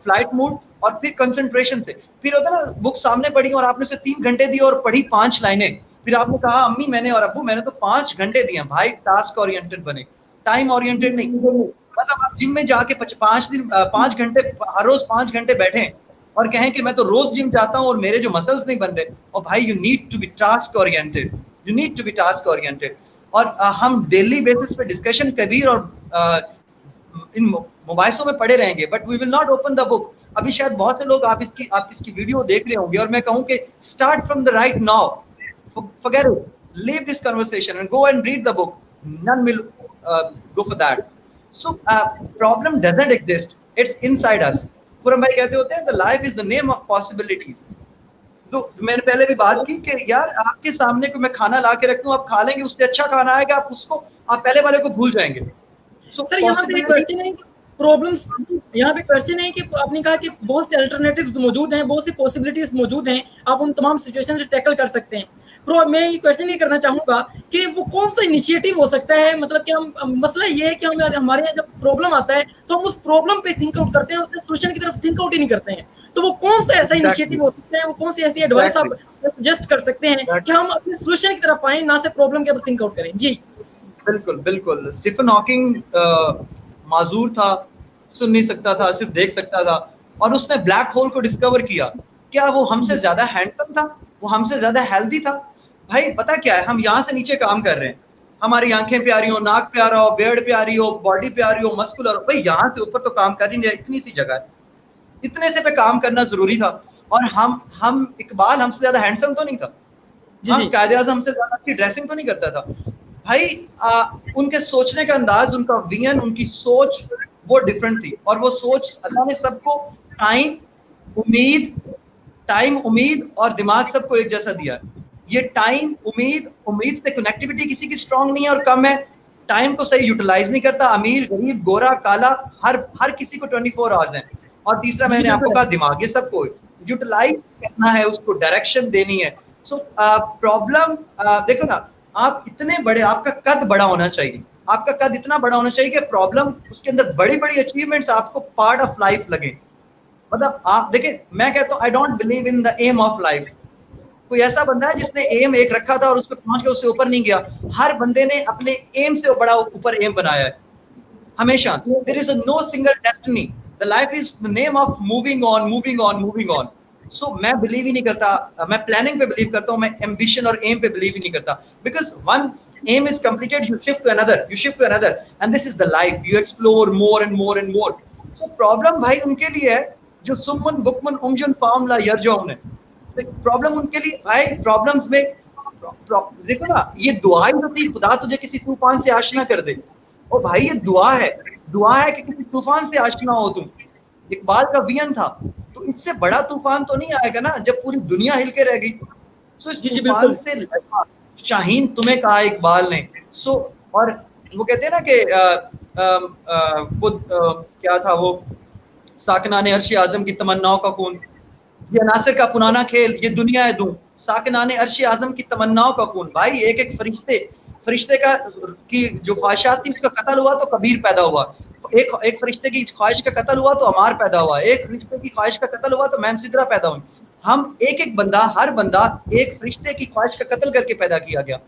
flight mode, और फिर कंसंट्रेशन से, फिर होता है ना बुक सामने पढ़ी और आपने उसे 3 घंटे दिए और पढ़ी 5 लाइनें, फिर आपने कहा अम्मी मैंने और अब्बू मैंने तो 5 घंटे दिए। भाई टास्क ओरिएंटेड बने, टाइम ओरिएंटेड नहीं। मतलब आप जिम में जाके 5 घंटे हर रोज 5 घंटे बैठे और कहें कि मैं तो रोज जिम जाता हूँ और मेरे जो मसल्स नहीं बन रहे, और भाई you need to be task oriented, you need to be task oriented. और हम डेली बेसिस पे डिस्कशन कबीर और इन मोबाइलों में पढ़े रहेंगे, but we will not open the book. अभी शायद बहुत से लोग आप इसकी वीडियो देख रहे होंगे और मैं कहूँ कि start from the right now, forget it, leave this conversation and go and read the book. None will go for that. So problem doesn't exist, it's inside us. पूरम भाई कहते होते हैं the life is the name of possibilities. तो मैंने पहले भी बात की कि यार आपके सामने को मैं खाना ला के रख दूं, आप खा लेंगे, उससे अच्छा खाना आएगा, आप पहले वाले को भूल जाएंगे। सर यहाँ पे क्वेश्चन है कि प्रॉब्लम्स, यहाँ पे क्वेश्चन है कि आपने कहा कि बहुत से अल्टरनेटिव्स मौजूद हैं, बहुत सी पॉसिबिलिटीज मौजूद हैं, आप उन तमाम सिचुएशन से टैकल कर सकते हैं। मैं ये क्वेश्चन ये करना चाहूंगा कि वो कौन सा इनिशिएटिव हो सकता है, मतलब कि हम मसला ये है कि हमारे यहाँ जब प्रॉब्लम आता है तो हम उस प्रॉब्लम पे थिंक आउट करते हैं, उसके सोल्यूशन की तरफ थिंक आउट ही नहीं करते हैं। तो वो कौन सा ऐसा इनिशिएटिव हो सकता है, वो कौन सी ऐसी एडवाइस आप सजेस्ट कर सकते हैं कि हम अपने सोल्यूशन की तरफ आए, ना से प्रॉब्लम के ऊपर थिंक आउट करें? जी बिल्कुल बिल्कुल। स्टीफन हॉकिंग माजूर था, सुन नहीं सकता था, सिर्फ देख सकता था, और उसने ब्लैक होल को डिस्कवर किया। क्या वो हमसे ज्यादा हैंडसम था? वो हमसे ज्यादा हेल्दी था? भाई पता क्या है, हम यहाँ से नीचे काम कर रहे हैं, हमारी आंखें प्यारी हो, नाक प्यारा हो, बेड प्यारी हो, बॉडी प्यारी हो, मस्कुलर हो, भाई यहाँ से ऊपर तो काम कर ही नहीं रहे, इतनी सी जगह है, इतने से पे काम करना जरूरी था। और हम इकबाल हमसे ज्यादा हैंडसम तो नहीं था, हम कायदे आज़म हमसे ज्यादा अच्छी ड्रेसिंग तो नहीं करता था। भाई उनके सोचने का अंदाज, उनका विजन, उनकी सोच वो डिफरेंट थी, और वो सोच अल्लाह ने सबको टाइम, उम्मीद और दिमाग सबको एक जैसा दिया है। ये टाइम, उम्मीद से कनेक्टिविटी किसी की स्ट्रांग नहीं है और कम है, टाइम को सही यूटिलाइज नहीं करता, अमीर गरीब गोरा काला हर किसी को 24 आवर्स हैं। और तीसरा मैंने आपको कहा दिमाग, ये सबको यूटिलाइज करना है, उसको डायरेक्शन देनी है। सो प्रॉब्लम देखो ना, आप इतने बड़े, आपका कद बड़ा होना चाहिए, आपका कद इतना बड़ा होना चाहिए कि प्रॉब्लम उसके अंदर बड़ी बड़ी अचीवमेंट्स आपको पार्ट ऑफ लाइफ लगे। मतलब आप देखिए, मैं कहता हूँ I don't believe in the aim of life. कोई ऐसा बंदा है जिसने एम एक रखा था और उस पर पहुंच के उससे ऊपर नहीं गया? हर बंदे ने अपने एम से बड़ा ऊपर एम बनाया है हमेशा। There is no single destiny, the life is the name of moving on. So मैं बिलीव ही नहीं करता, मैं प्लानिंग पे बिलीव करता हूँ, मैं एम्बिशन और एम पे बिलीव ही नहीं करता, because once aim is completed you shift to another end this is the life, you explore more and more. So problem भाई उनके लिए है जो सुमन बुकमन उमजुन पामला यरजौन है, प्रॉब्लम उनके लिए। भाई प्रॉब्लम्स में देखो ना, ये दुआ ही होती है, खुदा तुझे किसी तूफान से आशना कर दे। और भाई ये दुआ है कि किसी तूफान से आशना हो तुम। इकबाल का वियन था, तो इससे बड़ा तूफान तो नहीं आएगा ना जब पूरी दुनिया हिल के रह गई। सो इस तूफान से लगा शाहीन तुम्हें कहा इकबाल ने। सो और वो कहते हैं ना कि क्या था वो, साकनाने अर्श आजम की तमन्नाओं का खून, ये नासिर का पुराना खेल, ये दुनिया है दूं, साकनाने अर्श आजम की तमन्नाओं का खून। भाई एक फरिश्ते का की जो ख्वाहिशात थी उसका कत्ल हुआ तो कबीर पैदा हुआ, एक फरिश्ते की ख्वाहिश का कत्ल हुआ तो अमार पैदा हुआ, एक फरिश्ते की ख्वाहिश का कत्ल हुआ तो मैम सिद्रा पैदा हुई। हम एक बंदा, हर बंदा एक फरिश्ते की ख्वाहिश का कत्ल करके पैदा किया गया।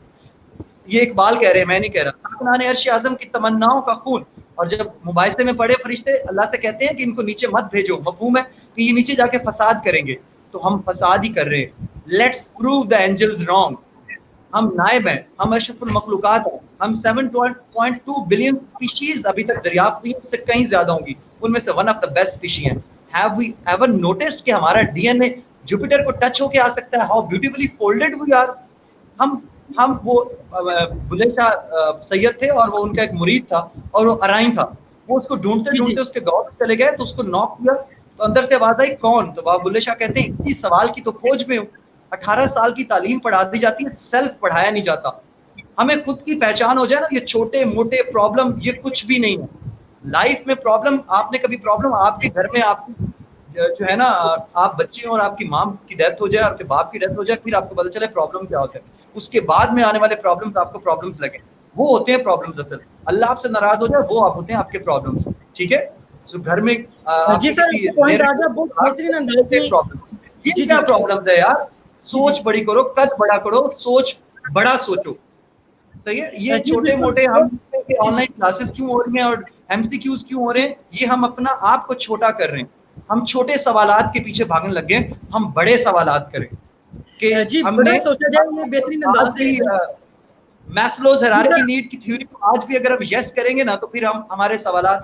ये इकबाल कह रहे हैं, मैं नहीं कह रहा। साकनाने अर्श आजम की तमन्नाओं का खून। और जब मुबाइसे में पड़े फरिश्ते अल्लाह से कहते हैं कि इनको नीचे मत भेजो, मफहूम है कि ये नीचे जाके फसाद करेंगे, तो हम फसाद ही कर रहे हैं। Let's prove the angels wrong. हम नायब हैं, हम अशरफुल मखलूकात हैं, हम 7.2 बिलियन स्पीशीज अभी तक दरियाफ्त हुई, उससे कहीं ज्यादा होंगी, उनमें से one of the best species हैं। हैव वी एवर नोटिस्ड कि हमारा डीएनए जुपिटर को टच होके आ सकता है? How beautifully folded we are. हम वो बुल्ले शाह सैयद थे और वो उनका एक मुरीद था और वो अराइन था, वो उसको ढूंढते उसके गाँव में चले गए, तो उसको नॉक किया तो अंदर से आवाज आई कौन? तो बाबा बुल्ले शाह कहते हैं इसी सवाल की तो खोज में हूँ। 18 साल की तालीम पढ़ा दी जाती है, सेल्फ पढ़ाया नहीं जाता। हमें खुद की पहचान हो जाए ना, ये छोटे मोटे प्रॉब्लम ये कुछ भी नहीं है लाइफ में। प्रॉब्लम आपने कभी प्रॉब्लम आपके घर में आपकी जो है ना, आप बच्चे और आपकी माँ की डेथ हो जाए, आपके बाप की डेथ हो जाए, फिर आपको पता चले प्रॉब्लम क्या होता है, उसके बाद में आने वाले प्रॉब्लम्स आपको प्रॉब्लम्स लगे, वो होते हैं प्रॉब्लम्स। असल अल्लाह आपसे नाराज हो जाए वो आप होते हैं आपके प्रॉब्लम्स, ठीक है। सो घर में जी सर, पॉइंट आ गया बहुत बेहतरीन अंदाज में। ये क्या प्रॉब्लम है यार, सोच बड़ी करो, कद बड़ा करो, सोच बड़ा सोचो, सही है। ये छोटे मोटे हम ऑनलाइन क्लासेस क्यों हो रही हैं और एमसीक्यूज क्यों हो रहे हैं, ये हम अपना आप को छोटा कर रहे हैं। हम छोटे सवालात के पीछे भागने लग गए, हम बड़े सवालात करें कि जी, हमने सोचा जाए, ये बेहतरीन अंदाज है। मैस्लोज हायरार्की नीड की थ्योरी को आज भी अगर हम यस करेंगे ना, तो फिर हम हमारे सवालात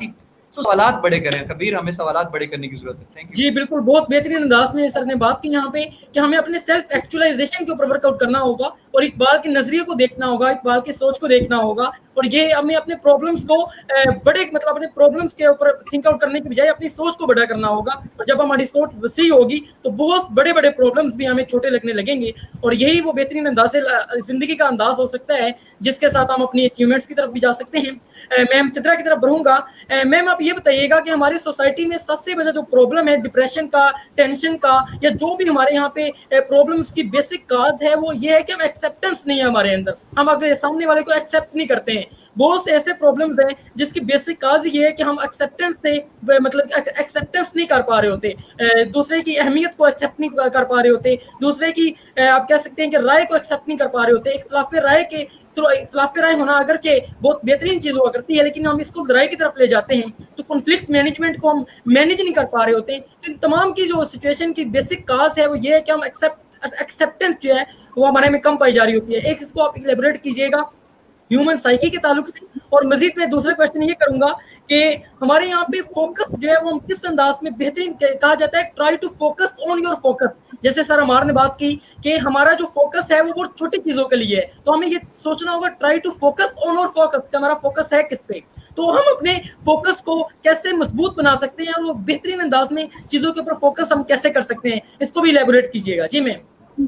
बड़े करें। कबीर, हमें सवालात बड़े करने की जरूरत है। थैंक यू जी बिल्कुल, बहुत बेहतरीन अंदाज में सर ने बात की यहाँ पे कि हमें अपने सेल्फ एक्चुअलाइजेशन के ऊपर वर्कआउट करना होगा और इकबाल के नजरिए को देखना होगा, इकबाल की सोच को देखना होगा, और ये हमें अपने प्रॉब्लम्स को बड़े मतलब अपने प्रॉब्लम्स के ऊपर थिंक आउट करने की बजाय अपनी सोच को बड़ा करना होगा। और जब हमारी सोच वसी होगी तो बहुत बड़े बड़े प्रॉब्लम्स भी हमें छोटे लगने लगेंगे, और यही वो बेहतरीन अंदाज जिंदगी का अंदाज हो सकता है जिसके साथ हम अपनी अचीवमेंट्स की तरफ भी जा सकते हैं। मैम सिद्रा की तरफ बढ़ूंगा। मैम आप ये बताइएगा कि हमारी सोसाइटी में सबसे बड़ा जो प्रॉब्लम है डिप्रेशन का, टेंशन का, या जो भी हमारे यहाँ पे प्रॉब्लम्स की बेसिक काज है, वो ये है कि हम एक्सेप्टेंस नहीं है हमारे अंदर, हम अगले सामने वाले को एक्सेप्ट नहीं करते हैं। बहुत से ऐसे प्रॉब्लम्स हैं जिसकी बेसिक काज ये है कि हम एक्सेप्टेंस से मतलब एक्सेप्टेंस नहीं कर पा रहे होते, दूसरे की अहमियत को एक्सेप्ट नहीं कर पा रहे होते, दूसरे की आप कह सकते हैं कि राय को एक्सेप्ट नहीं कर पा रहे होते। इख्तिलाफ राय होना अगरचे बहुत बेहतरीन चीज हुआ करती है, लेकिन हम इसको लड़ाई की तरफ ले जाते हैं तो कॉन्फ्लिक्ट मैनेजमेंट को हम मैनेज नहीं कर पा रहे होते। तो इन तमाम की जो सिचुएशन की बेसिक काज है वो ये है कि हम एक्सेप्टेंस जो है वो हमारे में कम पाई जा रही होती है। एक इसको आप इलेबोरेट कीजिएगा ह्यूमन साइकी के ताल्लुक से, और मजीद में दूसरा क्वेश्चन ये करूंगा कि हमारे यहाँ पे फोकस जो है वो हम किस अंदाज में बेहतरीन कहा जाता है, try to focus on your focus. जैसे सर हमारे ने बात की कि हमारा जो फोकस है वो बहुत छोटी चीजों के लिए है, तो हमें ये सोचना होगा ट्राई टू फोकस ऑन और फोकस, हमारा फोकस है किस पे, तो हम अपने फोकस को कैसे मजबूत बना सकते हैं और वो बेहतरीन अंदाज में चीजों के ऊपर फोकस हम कैसे कर सकते हैं, इसको भी इलेबोरेट कीजिएगा। जी मैम।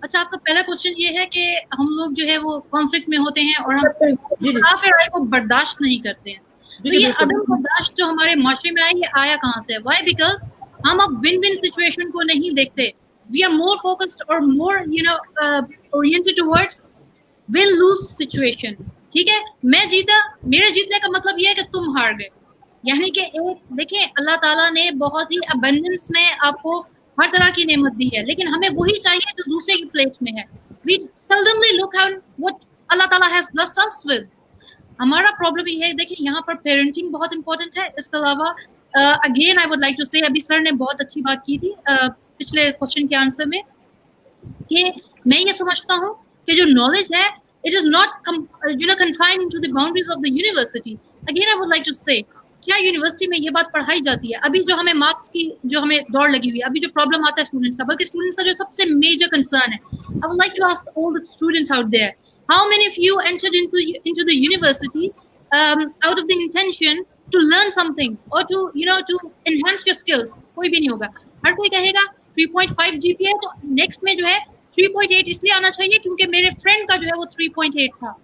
अच्छा, आपका पहला क्वेश्चन ये है कि हम लोग जो है वो कॉन्फ्लिक्ट में होते हैं और हम इख्तिलाफ राय को बर्दाश्त नहीं करते हैं। तो ये अदम बर्दाश्त जो हमारे माशरे में आया, ये आया कहाँ से? व्हाई? बिकॉज हम अब विन विन सिचुएशन को नहीं देखते। वी आर मोर फोकस्ड और more oriented towards will lose situation. ठीक है, मैं जीता, मेरे जीतने का मतलब ये है कि तुम हार गए। यानी कि एक देखिए, अल्लाह ताला ने बहुत ही अबंडेंस में आपको हर तरह की नेमत दी है, लेकिन हमें वही चाहिए जो दूसरे की प्लेट में है। We seldomly look at what Allah Taala has blessed us with. हमारा प्रॉब्लम ये है, देखिए यहाँ पर पेरेंटिंग बहुत इंपॉर्टेंट है। इसके अलावा again I would like to say, अभी सर ने बहुत अच्छी बात की थी पिछले क्वेश्चन के आंसर में, कि मैं ये समझता हूँ कि जो नॉलेज है it is not confined into the boundaries of the university. Again I would like to say, क्या यूनिवर्सिटी में ये बात पढ़ाई जाती है? अभी जो हमें मार्क्स की जो हमें दौड़ लगी हुई है, अभी जो प्रॉब्लम आता है स्टूडेंट्स का, बल्कि स्टूडेंट्स का जो सबसे मेजर कंसर्न है, I would like to ask all the students out there, how many of you entered into the university out of the intention to learn something और to to enhance your skills? कोई भी नहीं होगा। हर कोई कहेगा 3.5 GPA है, तो next में जो है 3.8 इसलिए आना चाहिए क्योंकि मेरे फ्रेंड का जो है वो 3.8 था।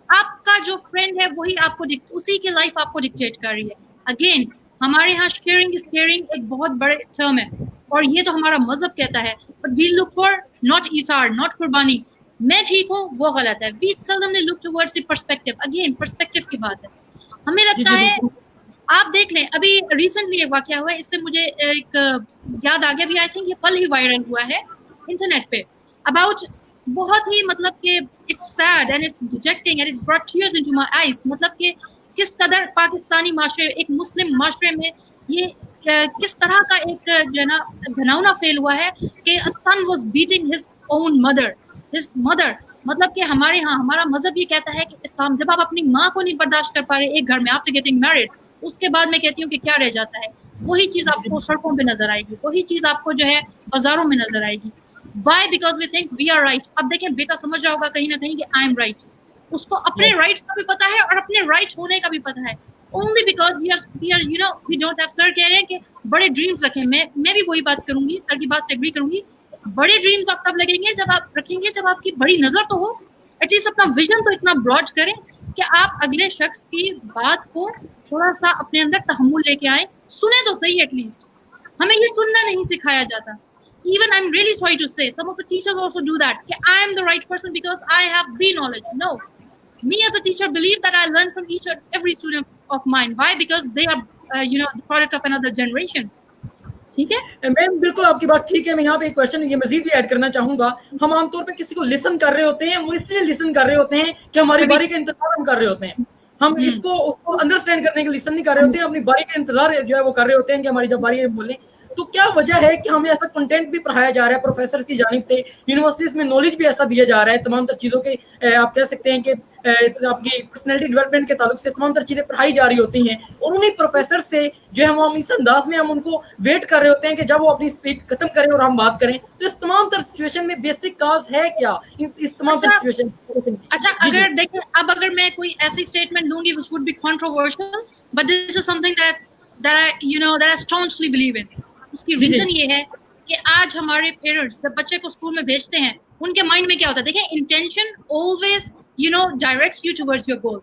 आपका जो फ्रेंड है वही आपको उसी की लाइफ आपको डिक्टेट कर रही है। अगेन हमारे यहाँ शेयरिंग इज केयरिंग एक बहुत बड़े टर्म है, और ये तो हमारा मजहब कहता है, but we look for not ईसार, नॉट कुर्बानी। मैं ठीक हूँ वो गलत है। We seldomly look towards the perspective. Again perspective की बात है। हमें लगता है, आप देख लें, अभी रिसेंटली एक वाकया हुआ है, इससे मुझे एक याद आ गया भी, आई थिंक ये कल ही वायरल हुआ है इंटरनेट पे, अबाउट बहुत ही मतलब कि it's sad and it's dejecting and it brought tears into my eyes. मतलब कि किस कदर पाकिस्तानी माशरे, एक मुस्लिम माशरे में ये किस तरह का एक जो है ना घिनौना फेल हुआ है कि a son was beating his own mother, his mother. मतलब कि हमारे यहाँ हमारा मजहब ये कहता है कि इस्लाम, जब आप अपनी माँ को नहीं बर्दाश्त कर पा रहे एक घर में आफ्टर गेटिंग मैरिड, उसके बाद मैं कहती हूँ कि क्या रह जाता है? वही चीज़ आपको सड़कों पे नजर आएगी, वही चीज़ आपको जो है बाजारों में नजर आएगी। Why? Because we think we are right. अब देखें, बेटा समझ रहा होगा कहीं ना कहीं कि I am right. उसको अपने राइट्स का भी पता है और अपने राइट होने का भी पता है। Only because we are we don't have, sir कह रहे हैं कि बड़े ड्रीम्स रखें। मैं भी वही बात करूंगी, सर की बात से एग्री करूंगी। बड़े ड्रीम्स आप तब लगेंगे जब आप रखेंगे जब आपकी बड़ी नजर तो हो, एटलीस्ट अपना विजन तो इतना ब्रॉड करें कि आप अगले शख्स की बात को थोड़ा सा अपने अंदर तहम्मुल लेके आए, सुने तो सही एटलीस्ट। हमें ये सुनना नहीं सिखाया जाता। Even I'm really sorry to say, some of the teachers also do that. I am the right person because I have the knowledge. No, me as a teacher believe that I learn from each and every student of mine. Why? Because they are the product of another generation. ٹھیک ہے میم بالکل آپ کی بات ٹھیک ہے. میں یہاں پہ ایک کوشچن یہ مزید بھی ایڈ کرنا چاہوں گا. ہم عام طور پہ کسی کو لسن کر رہے ہوتے ہیں, وہ اس لیے لسن کر رہے ہوتے ہیں کہ ہماری باری کا انتظار ہم کر رہے ہوتے ہیں. ہم اس کو انڈرسٹینڈ کرنے کے لیے لسن نہیں کر رہے ہوتے ہیں, اپنی باری کا انتظار جو ہے وہ کر رہے ہوتے ہیں کہ ہماری جب باری ہے بولیں. تو کیا وجہ ہے کہ ہمیں ایسا کنٹینٹ بھی پڑھایا جا رہا ہے پروفیسرز کی جانب سے, یونیورسٹیز میں نالج بھی ایسا دیا جا رہا ہے, تمام تر چیزوں کے آپ کہہ سکتے ہیں کہ آپ کی پرسنالٹی ڈیولپمنٹ کے تعلق سے تمام تر چیزیں پڑھائی جا رہی ہوتی ہیں, اور انہیں پروفیسر سے جو ہے ہم اس انداز میں ہم ان کو ویٹ کر رہے ہوتے ہیں کہ جب وہ اپنی اسپیچ ختم کریں اور ہم بات کریں. تو اس تمام تر سچویشن میں بیسک کاز ہے کیا اس تمام تر سچویشن؟ اچھا اگر دیکھیں اب اگر میں کوئی ایسی اسٹیٹمنٹ دوں گی which would be controversial but this is something that I strongly believe in. اس کی ریزن یہ ہے کہ آج ہمارے پیرنٹس جب بچے کو اسکول میں بھیجتے ہیں ان کے مائنڈ میں کیا ہوتا ہے, دیکھیں intention always directs you towards your goal.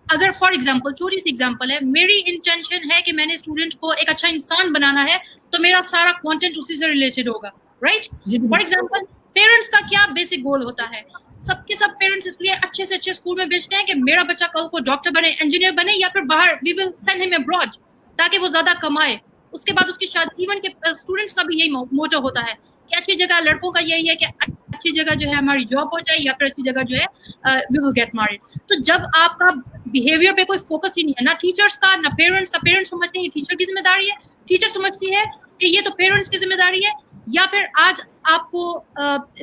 اگر فار ایگزامپل چھوٹی سی ایگزامپل ہے, میری انٹینشن ہے کہ میں نے اسٹوڈنٹ کو ایک اچھا انسان بنانا ہے تو میرا سارا کانٹینٹ اسی سے ریلیٹڈ ہوگا, رائٹ. فار ایگزامپل پیرنٹس کا کیا بیسک گول ہوتا ہے, سب کے سب پیرنٹس اس لیے اچھے سے اچھے اسکول میں بھیجتے ہیں کہ میرا بچہ کل کو ڈاکٹر بنے, انجینئر بنے, یا پھر باہر وی ول سینڈ ہم ابراڈ تاکہ وہ زیادہ کمائے. اس کے بعد اس کی شادی, ایون کے اسٹوڈنٹس کا بھی یہی موٹو ہوتا ہے کہ اچھی جگہ, لڑکوں کا یہی ہے کہ اچھی جگہ جو ہے ہماری جاب ہو جائے, یا پھر اچھی جگہ جو ہے وی ول گیٹ میرڈ. تو جب آپ کا بیہیویئر پہ کوئی فوکس ہی نہیں ہے, نہ ٹیچرس کا نہ پیرنٹس کا, پیرنٹس سمجھتے ہیں یہ ٹیچر کی ذمہ داری ہے, ٹیچر سمجھتی ہے کہ یہ تو پیرنٹس کی ذمہ داری ہے, یا پھر آج آپ کو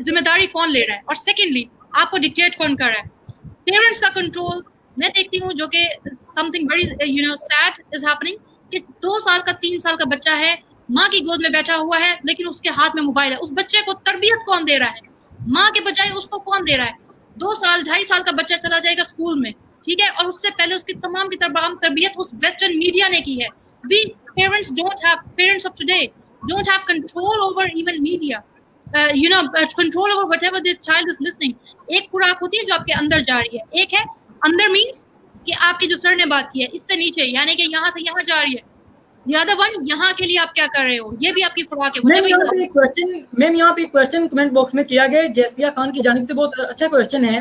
ذمہ داری کون لے رہا ہے, اور سیکنڈلی آپ کو ڈکٹیٹ کون کر رہا ہے. پیرنٹس کا کنٹرول میں دیکھتی ہوں جو کہ something very sad is happening کہ 2 سال کا 3 سال کا بچہ ہے, ماں کی گود میں بیٹھا ہوا ہے, لیکن اس کے ہاتھ میں موبائل ہے. اس بچے کو تربیت کون دے رہا ہے, ماں کے بجائے اس کو کون دے رہا ہے. 2 سال 2.5 سال کا بچہ چلا جائے گا اسکول میں, ٹھیک ہے, اور اس سے پہلے اس کی تمام کی تمام تربیت اس ویسٹرن میڈیا نے کی ہے. We parents parents of today don't have control over even media, control over whatever the child is listening. ایک خوراک ہوتی ہے جو آپ کے اندر جا رہی ہے, ایک ہے اندر مینس کہ آپ کے جو سر نے بات کی ہے اس سے نیچے, یعنی کہ یہاں سے یہاں جا رہی ہے. The other one, یہاں کے لیے آپ کیا کر رہے ہو, یہ بھی آپ کی خوراک ہے. میم یہاں پہ ایک کوشچن کمنٹ باکس میں کیا گیا جیسیہ خان کی جانب سے, بہت اچھا کوشچن ہے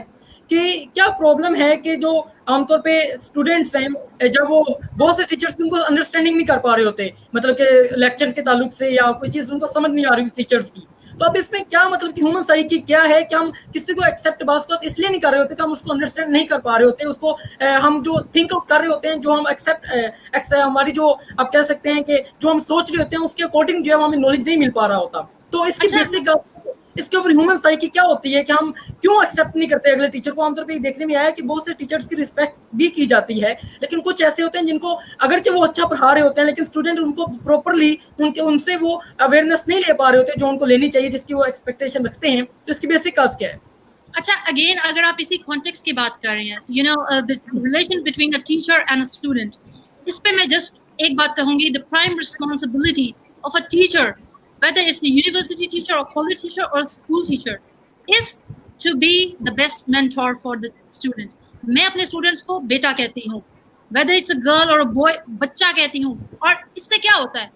کہ کیا پرابلم ہے کہ جو عام طور پہ اسٹوڈنٹس ہیں جب وہ بہت سے ٹیچرس ان کو انڈرسٹینڈنگ نہیں کر پا رہے ہوتے, مطلب کہ لیکچرز کے تعلق سے یا کوئی چیز ان کو سمجھ نہیں آ رہی ٹیچرس کی. تو اب اس میں کیا مطلب کہ ہیومن سائیکی کیا ہے کہ ہم کسی کو ایکسیپٹ بعض کو اس لیے نہیں کر رہے ہوتے کہ ہم اس کو انڈرسٹینڈ نہیں کر پا رہے ہوتے, اس کو ہم جو تھنک آؤٹ کر رہے ہوتے ہیں, جو ہم ایکسیپٹ ہماری جو آپ کہہ سکتے ہیں کہ جو ہم سوچ رہے ہوتے ہیں اس کے اکارڈنگ جو ہے ہمیں نالج نہیں مل پا رہا ہوتا. تو اس کی بیسک اس کے اوپر ہیومن سائیکی کیا ہوتی ہے کہ ہم کیوں ایکسیپٹ نہیں کرتے اگلے ٹیچر کو. عام طور پہ دیکھنے میں آیا کہ بہت سے ٹیچرس کی رسپیکٹ بھی کی جاتی ہے, لیکن کچھ ایسے ہوتے ہیں جن کو اگرچہ وہ اچھا پڑھا رہے ہوتے ہیں لیکن اسٹوڈنٹ ان کو پراپرلی ان سے وہ اویئرنیس نہیں لے پا رہے ہوتے جو ان کو لینی چاہیے, جس کی وہ ایکسپیکٹیشن رکھتے ہیں. تو اس کی بیسک کاز کیا ہے؟ اچھا اگین اگر آپ اسی کانٹیکسٹ کی بات کر رہے ہیں, the relation between a teacher and a student, اس پہ میں جسٹ ایک بات کہوں گی. the prime responsibility of a teacher, whether it's a university teacher or college teacher or school teacher, is to be the best mentor for the student. میں اپنے students کو بیٹا کہتی ہوں, whether it's a girl or a boy, بچہ کہتی ہوں. اور اس سے کیا ہوتا ہے,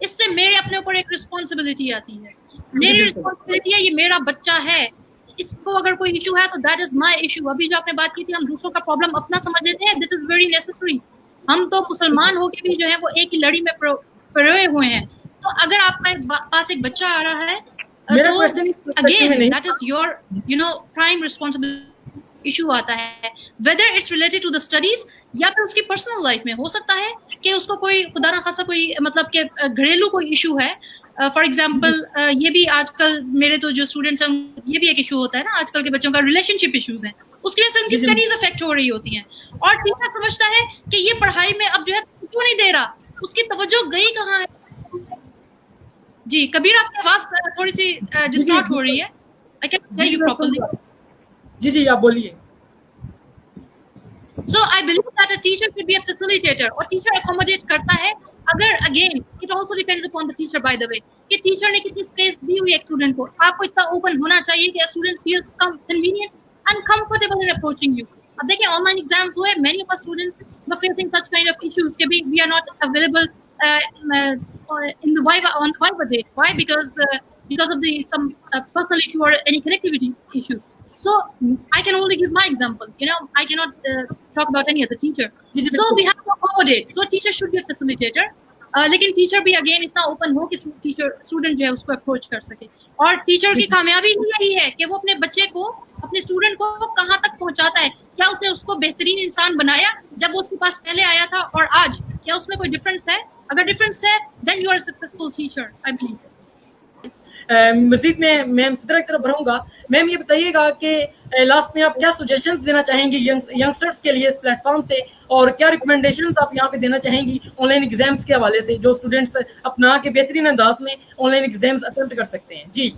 اس سے میرے اپنے اوپر ایک رسپانسبلٹی آتی ہے. میری رسپانسبلٹی ہے, یہ میرا بچہ ہے, اس کو اگر کوئی ایشو ہے تو دیٹ از مائی ایشو. ابھی جو آپ نے بات کی تھی ہم دوسروں کا پرابلم اپنا سمجھ لیتے ہیں, دس از ویری نیسسری. ہم تو مسلمان ہو کے بھی جو ہے وہ ایک ہی لڑی میں پروئے ہوئے ہیں. تو اگر آپ کا پاس ایک بچہ آ رہا ہے تو again that is your prime responsibility. Issue آتا ہے whether it's related to the studies یا پھر اس کی پرسنل لائف میں. ہو سکتا ہے کہ اس کو کوئی خدا نہ خاصا کوئی مطلب کہ گھریلو کوئی ایشو ہے. فار ایگزامپل یہ بھی آج کل میرے تو جو اسٹوڈنٹس ہیں یہ بھی ایک ایشو ہوتا ہے نا آج کل کے بچوں کا, ریلیشن شپ ایشوز ہیں, اس کی وجہ سے ان کی اسٹڈیز افیکٹ ہو رہی ہوتی ہیں. اور ٹیچر سمجھتا ہے کہ یہ پڑھائی میں اب جو ہے کیوں نہیں دے رہا, اس کی توجہ گئی کہاں ہے. جی کبیر آپ کی آواز تھوڑی سی ڈسٹارٹ ہو رہی ہے. I can't hear you properly. جی آپ بولیے. So I believe that a teacher should be a facilitator, اور teacher accommodate کرتا ہے. اگر again it also depends upon the teacher by the way کہ teacher نے کتنی space دی ہوئی ہے ایک student کو. آپ کو اتنا open ہونا چاہیے کہ a student feels convenient and comfortable in approaching you. اب دیکھیں آن لائن ایگزامس ہوئے, many of our students were facing such kind of issues کہ we are not available in the on the Viva date. Why? Because of the some personal issue or any connectivity issue. So I can only give my example. I cannot talk about any other teacher. जी, So we have to accommodate. So teacher should be a facilitator. लेकिन teacher भी again इतना open हो कि teacher student जो है उसको approach कर सके. और टीचर की कामयाबी ही यही है कि वो अपने बच्चे को, अपने स्टूडेंट को कहाँ तक पहुँचाता है. क्या उसने उसको बेहतरीन इंसान बनाया जब वो उसके पास पहले आया था और आज, क्या उसमें कोई डिफरेंस है? अगर डिफरेंस है then you are a successful teacher, I believe. मजीद में मैम सिद्रा की तरफ बढ़ूंगा. मैम ये बताइएगा कि लास्ट में आप क्या सजेशंस देना चाहेंगी यंगस्टर्स के लिए इस प्लेटफॉर्म से, और क्या रिकमेंडेशंस आप यहाँ पे देना चाहेंगी ऑनलाइन एग्जाम्स के हवाले से, जो स्टूडेंट्स अपना के बेहतरीन अंदाज में ऑनलाइन एग्जाम्स अटेम्प्ट कर सकते हैं. जी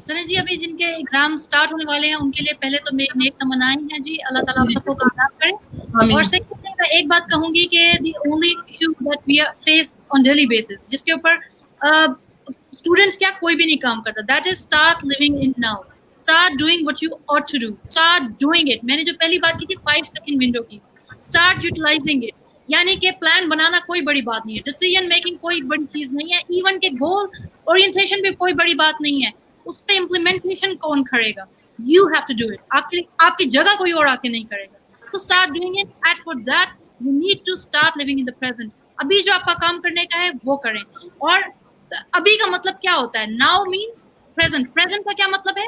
चलें जी, अभी जिनके एग्जाम स्टार्ट होने वाले हैं उनके लिए पहले तो मेरी नेक तमन्नाएं हैं जी, अल्लाह ताला आप सबको कामयाब करे. और सेकंड मैं एक बात कहूंगी कि the only issue that we face on daily basis, जिसके ऊपर स्टूडेंट्स क्या कोई भी नहीं काम करता, that is start living in now. Start doing what you ought to do, start doing it. मैंने जो पहली बात की थी 5 सेकंड विंडो की, स्टार्ट यूटिलाइजिंग इट. यानी कि प्लान बनाना कोई बड़ी बात नहीं है, डिसीजन मेकिंग कोई बड़ी चीज नहीं है, इवन के गोल ओरिएंटेशन भी कोई बड़ी बात नहीं है. उस पे इम्प्लीमेंटेशन कौन करेगा? You have to do it. आपकी जगह कोई और आके नहीं करेगा. So start doing it. And for that you need to start living in the present. अभी जो आपका काम करने का है वो करें. और अभी का मतलब क्या होता है? Now means present. प्रेजेंट का क्या मतलब है?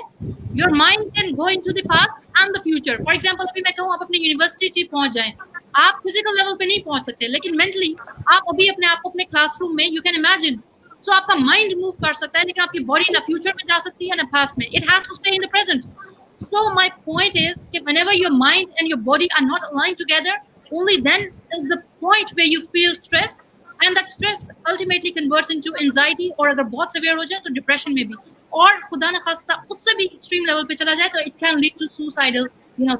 Your mind can go into the past and the future. For example अभी मैं कहूँ आप अपनी यूनिवर्सिटी पहुंच जाएं, आप फिजिकल लेवल पे नहीं पहुंच सकते, लेकिन मेंटली आप अभी अपने आप को अपने क्लासरूम में यू कैन इमेजिन. सो आपका माइंड मूव कर सकता है, लेकिन आपकी बॉडी ना फ्यूचर में जा सकती है ना पास्ट में. It has to stay in the present. So my point is कि whenever your mind and your body are not aligned together, only then is the point where you feel stressed, and that stress ultimately converts into anxiety, और अगर बहुत severe हो जाए तो depression में भी, और खुदा न खास्ता उससे भी एक्सट्रीम लेवल पे चला जाए तो it can lead to suicidal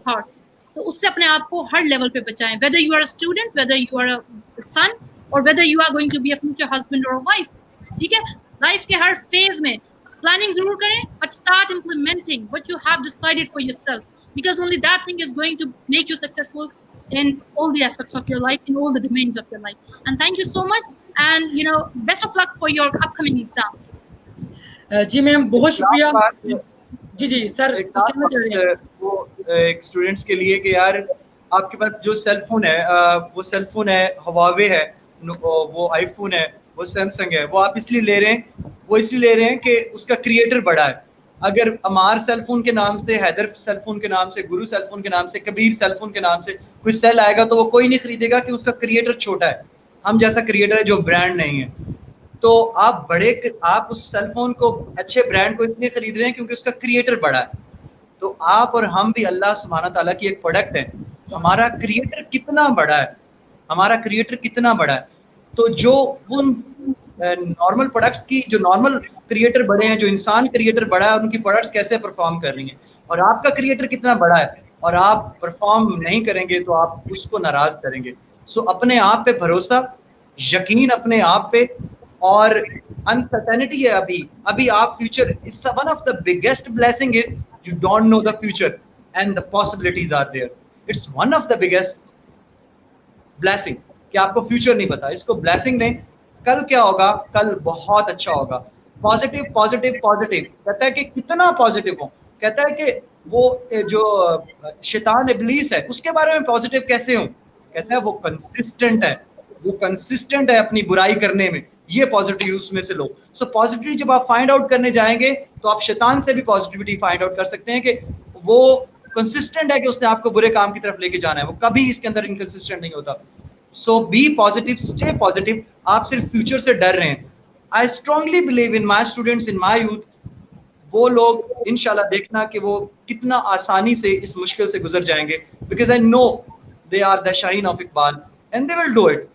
thoughts. तो उससे अपने आप को हर लेवल पे बचाएं, whether you are a student, whether you are a son, or whether you are going to be a future husband or a wife. ठीक है, लाइफ के हर फेज में प्लानिंग जरूर करें, but start implementing what you have decided for yourself, because only that thing is going to make you successful in all the aspects of your life, in all the domains of your life. And thank you so much, and best of luck for your upcoming exams. जी ma'am बहुत शुक्रिया. जी sir कहना चाह रहे हैं वो एक students के लिए कि यार आपके पास जो सेल फोन है वो सेल फोन है हवावे है, वो आईफोन है, वो सैमसंग है, वो आप इसलिए ले रहे हैं कि उसका क्रिएटर बड़ा है. अगर अमार सेल फोन के नाम से, हैदर सेल फोन के नाम से, गुरु सेल फोन के नाम से, कबीर सेल फोन के नाम से कोई सेल आएगा तो वो कोई नहीं खरीदेगा कि उसका क्रिएटर छोटा है. हम जैसा क्रिएटर है जो ब्रांड नहीं है. तो आप उस सेल फोन को, अच्छे ब्रांड को इसलिए खरीद रहे हैं क्योंकि उसका क्रिएटर बड़ा है. तो आप और हम भी अल्लाह सुब्हाना ताला की एक प्रोडक्ट है. तो हमारा क्रिएटर कितना बड़ा है, तो जो उन नॉर्मल प्रोडक्ट्स की, जो नॉर्मल क्रिएटर बड़े हैं, जो इंसान क्रिएटर बड़ा है, उनकी प्रोडक्ट्स कैसे परफॉर्म कर रही हैं, और आपका क्रिएटर कितना बड़ा है और आप परफॉर्म नहीं करेंगे तो आप उसको नाराज करेंगे. सो अपने आप पे भरोसा, यकीन अपने आप पे, और अनसर्टेनिटी है अभी आप future is one of the biggest blessing is you don't know the future and the possibilities are there. It's one of the biggest blessing कि आपको फ्यूचर नहीं पता. इसको ब्लेसिंग लें. कल क्या होगा? कल बहुत अच्छा होगा. पॉजिटिव कहता है कि कितना पॉजिटिव हो. कहता है कि वो जो शैतान इब्लीस है उसके बारे में पॉजिटिव कैसे हूं. कहता है वो कंसिस्टेंट है अपनी बुराई करने में. ये पॉजिटिव उसमें से लो. सो पॉजिटिविटी जब आप फाइंड आउट करने जाएंगे तो आप शैतान से भी पॉजिटिविटी फाइंड आउट कर सकते हैं कि वो कंसिस्टेंट है कि उसने आपको बुरे काम की तरफ लेके जाना है. वो कभी इसके अंदर इनकंसिस्टेंट नहीं होता. सो बी पॉजिटिव, स्टे पॉजिटिव. आप सिर्फ फ्यूचर से डर रहे हैं. I strongly believe in my students, in my youth. वो लोग इंशाल्लाह देखना कि वो कितना आसानी से इस मुश्किल से गुजर जाएंगे, because I know they are the shaheen of Iqbal and they will do it.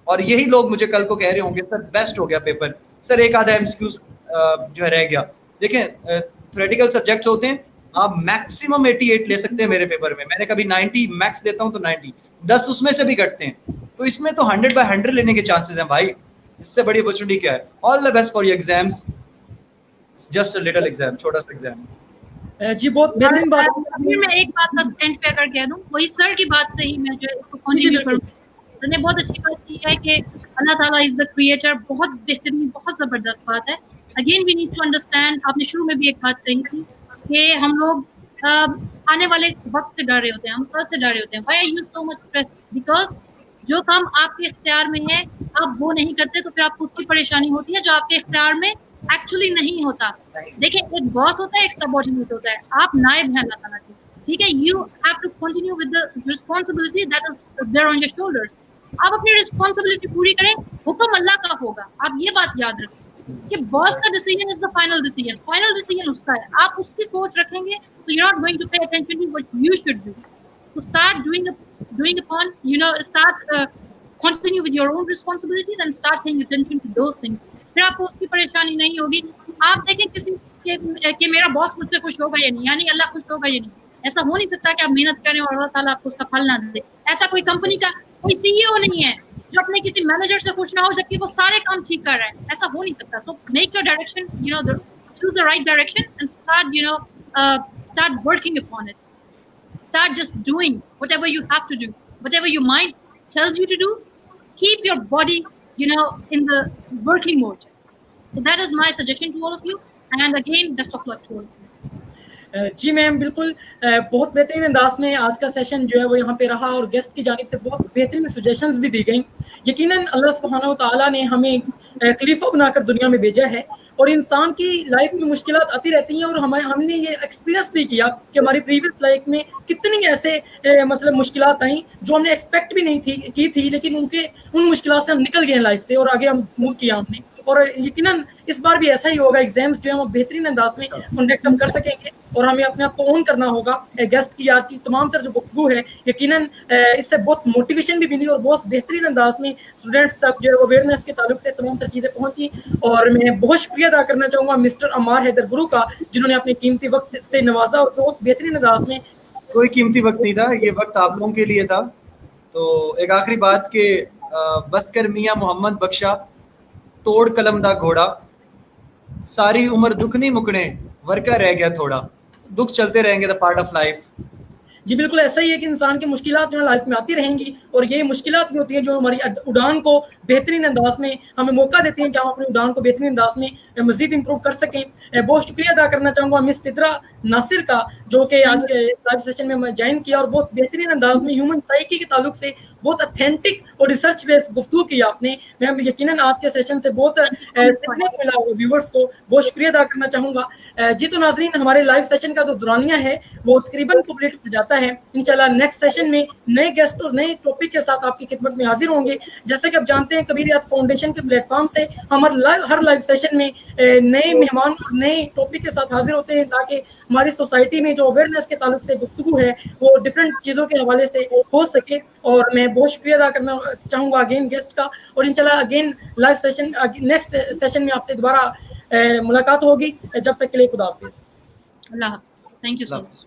और यही लोग मुझे कल को कह रहे होंगे सर बेस्ट हो गया पेपर, सर एक आधा एमसीक्यूज जो है रह गया. देखें थ्योरेटिकल सब्जेक्ट्स होते हैं, आप मैक्सिमम 88 ले सकते हैं मेरे पेपर में. मैंने कभी 90 मैक्स देता हूं तो 90, 10 उसमें से भी कटते हैं. तो इसमें तो 100/100 लेने के चांसेस हैं भाई. इससे बड़ी अपॉर्चुनिटी क्या है. All the best for your exams. Just a little exam, छोटा सा एग्जाम. जी बहुत बेहतरीन बात. फिर मैं एक बात बस एंड पे अगर कह दूं, वही सर की बात से ही मैं जो है इसको कंटिन्यू करूंगी. सर ने बहुत अच्छी बात की है कि अल्लाह ताला इज द क्रिएटर. बहुत बेहतरीन, बहुत जबरदस्त बात है. Again we need to understand, आपने शुरू में भी एक बात कही थी कि हम लोग आने वाले वक्त से डर रहे होते हैं, हम कल से डर रहे होते हैं. Why are you so much stressed? Because जो काम आपके इख्तियार में है आप वो नहीं करते तो फिर आपको उसकी परेशानी होती है जो आपके इख्तियार में एक्चुअली नहीं होता. देखिए एक बॉस होता है, एक सबऑर्डिनेट होता है, आप नायब हैं अल्लाह ताला के, ठीक है. You have to continue with the responsibility that is there on your shoulders. आप अपनी रिस्पांसिबिलिटी पूरी करें, हुक्म अल्लाह का होगा. आप ये बात याद रखें कि बॉस का decision is the final decision उसका है. आप उसकी सोच रखेंगे तो you are not going to pay attention to what you should do. So start doing upon, continue with your own responsibilities and start paying attention to those things. फिर आपको उसकी परेशानी नहीं होगी. आप देखें किसी कि मेरा बॉस मुझसे खुश होगा या नहीं, यानी अल्लाह खुश होगा या नहीं. ऐसा हो नहीं सकता कि आप मेहनत करें और अल्लाह ताला आपको उसका फल ना दे. ऐसा कोई कंपनी का कोई सीईओ नहीं है जो अपने किसी मैनेजर से खुश ना हो जबकि वो सारे काम ठीक कर रहा है. ऐसा हो नहीं सकता. So make your direction, choose the right direction and start working upon it. Start just doing whatever you have to do, whatever your mind tells you to do. Keep your body, in the working mode. So that is my suggestion to all of you. And again, best of luck to all of you. जी ma'am, बिल्कुल बहुत बेहतरीन अंदाज में आज का session जो है वो यहाँ पे रहा और गेस्ट की जानिब से बहुत बेहतरीन सजेशंस भी दी गई. यकीनन अल्लाह सुब्हानहू व तआला ने हमें खलीफा बनाकर दुनिया में भेजा है और इंसान की लाइफ में मुश्किलात आती रहती हैं और हमने ये एक्सपीरियंस भी किया कि हमारी प्रीवियस लाइफ में कितनी ऐसे मतलब मुश्किलात आई जो हमने एक्सपेक्ट भी नहीं की थी, लेकिन उन मुश्किलात से हम निकल गए लाइफ से और आगे हम मूव किया हमने. और यकीनन इस बार भी ऐसा ही होगा. एग्जाम्स जो है वो बेहतरीन अंदाज में कंडक्ट हम कर सकेंगे और हमें अपने आप को ऑन करना होगा. गेस्ट की आज की तमाम तरह जो गुफ्तगू है यकीनन इससे बहुत मोटिवेशन भी मिली और बहुत बेहतरीन अंदाज में स्टूडेंट्स तक जो है वो अवेयरनेस के ताल्लुक से तमाम तरह चीज़ें पहुंची. और मैं बहुत शुक्रिया अदा करना चाहूँगा मिस्टर अम्मार हैदर गुरु का, जिन्होंने अपने कीमती वक्त से नवाजा और बहुत बेहतरीन अंदाज में. कोई कीमती वक्त नहीं था, ये वक्त आप लोगों के लिए था. तो एक आखिरी बात कि बस कर मियाँ मोहम्मद बख्शा, तोड़ कलम दा घोड़ा, सारी उम्र दुख नहीं मुकने, वर्का रह गया थोड़ा. दुख चलते रहेंगे, द पार्ट ऑफ लाइफ. जी बिल्कुल ऐसा ही है कि इंसान की मुश्किलात जो है लाइफ में आती रहेंगी और ये मुश्किलात भी होती हैं जो हमारी उड़ान को बेहतरीन अंदाज में हमें मौका देती हैं कि हम अपनी उड़ान को बेहतरीन अंदाज में मजीद इंप्रूव कर सकें. बहुत शुक्रिया अदा करना चाहूँगा मिस सिद्रा नासिर का, जो कि आज के लाइव सेशन में मैं ज्वाइन किया और बहुत बेहतरीन अंदाज में ह्यूमन साइकी के ताल्लुक से बहुत ऑथेंटिक और रिसर्च बेस्ड गुफ्तगू की आपने. मैं यकीनन आज के सेशन से बहुत सीखने को मिला व्यूवर्स को. बहुत शुक्रिया अदा करना चाहूँगा. जी तो नाजरीन, हमारे लाइव सेशन का जो दुरानिया है वो तकरीबन कंप्लीट हो जाता है. इंशाल्लाह नेक्स्ट सेशन में नए गेस्ट और नए टॉपिक के साथ आपकी खिदमत में हाजिर होंगे. जैसे कि आप जानते हैं कबीर याद फाउंडेशन के प्लेटफॉर्म से हम हर लाइव सेशन में नए मेहमान और नए टॉपिक के साथ हाजिर होते हैं ताकि हमारी सोसाइटी में जो अवेयरनेस के ताल्लुक से गुफ्तगू है वो डिफरेंट चीज़ों के हवाले से हो सके. और मैं बहुत शुक्रिया अदा करना चाहूँगा अगेन गेस्ट का. और इंशाल्लाह again live session next session में आपसे दोबारा मुलाकात होगी. जब तक के लिए खुदा हाफिज़. अल्लाह हाफिज़. Thank you so much.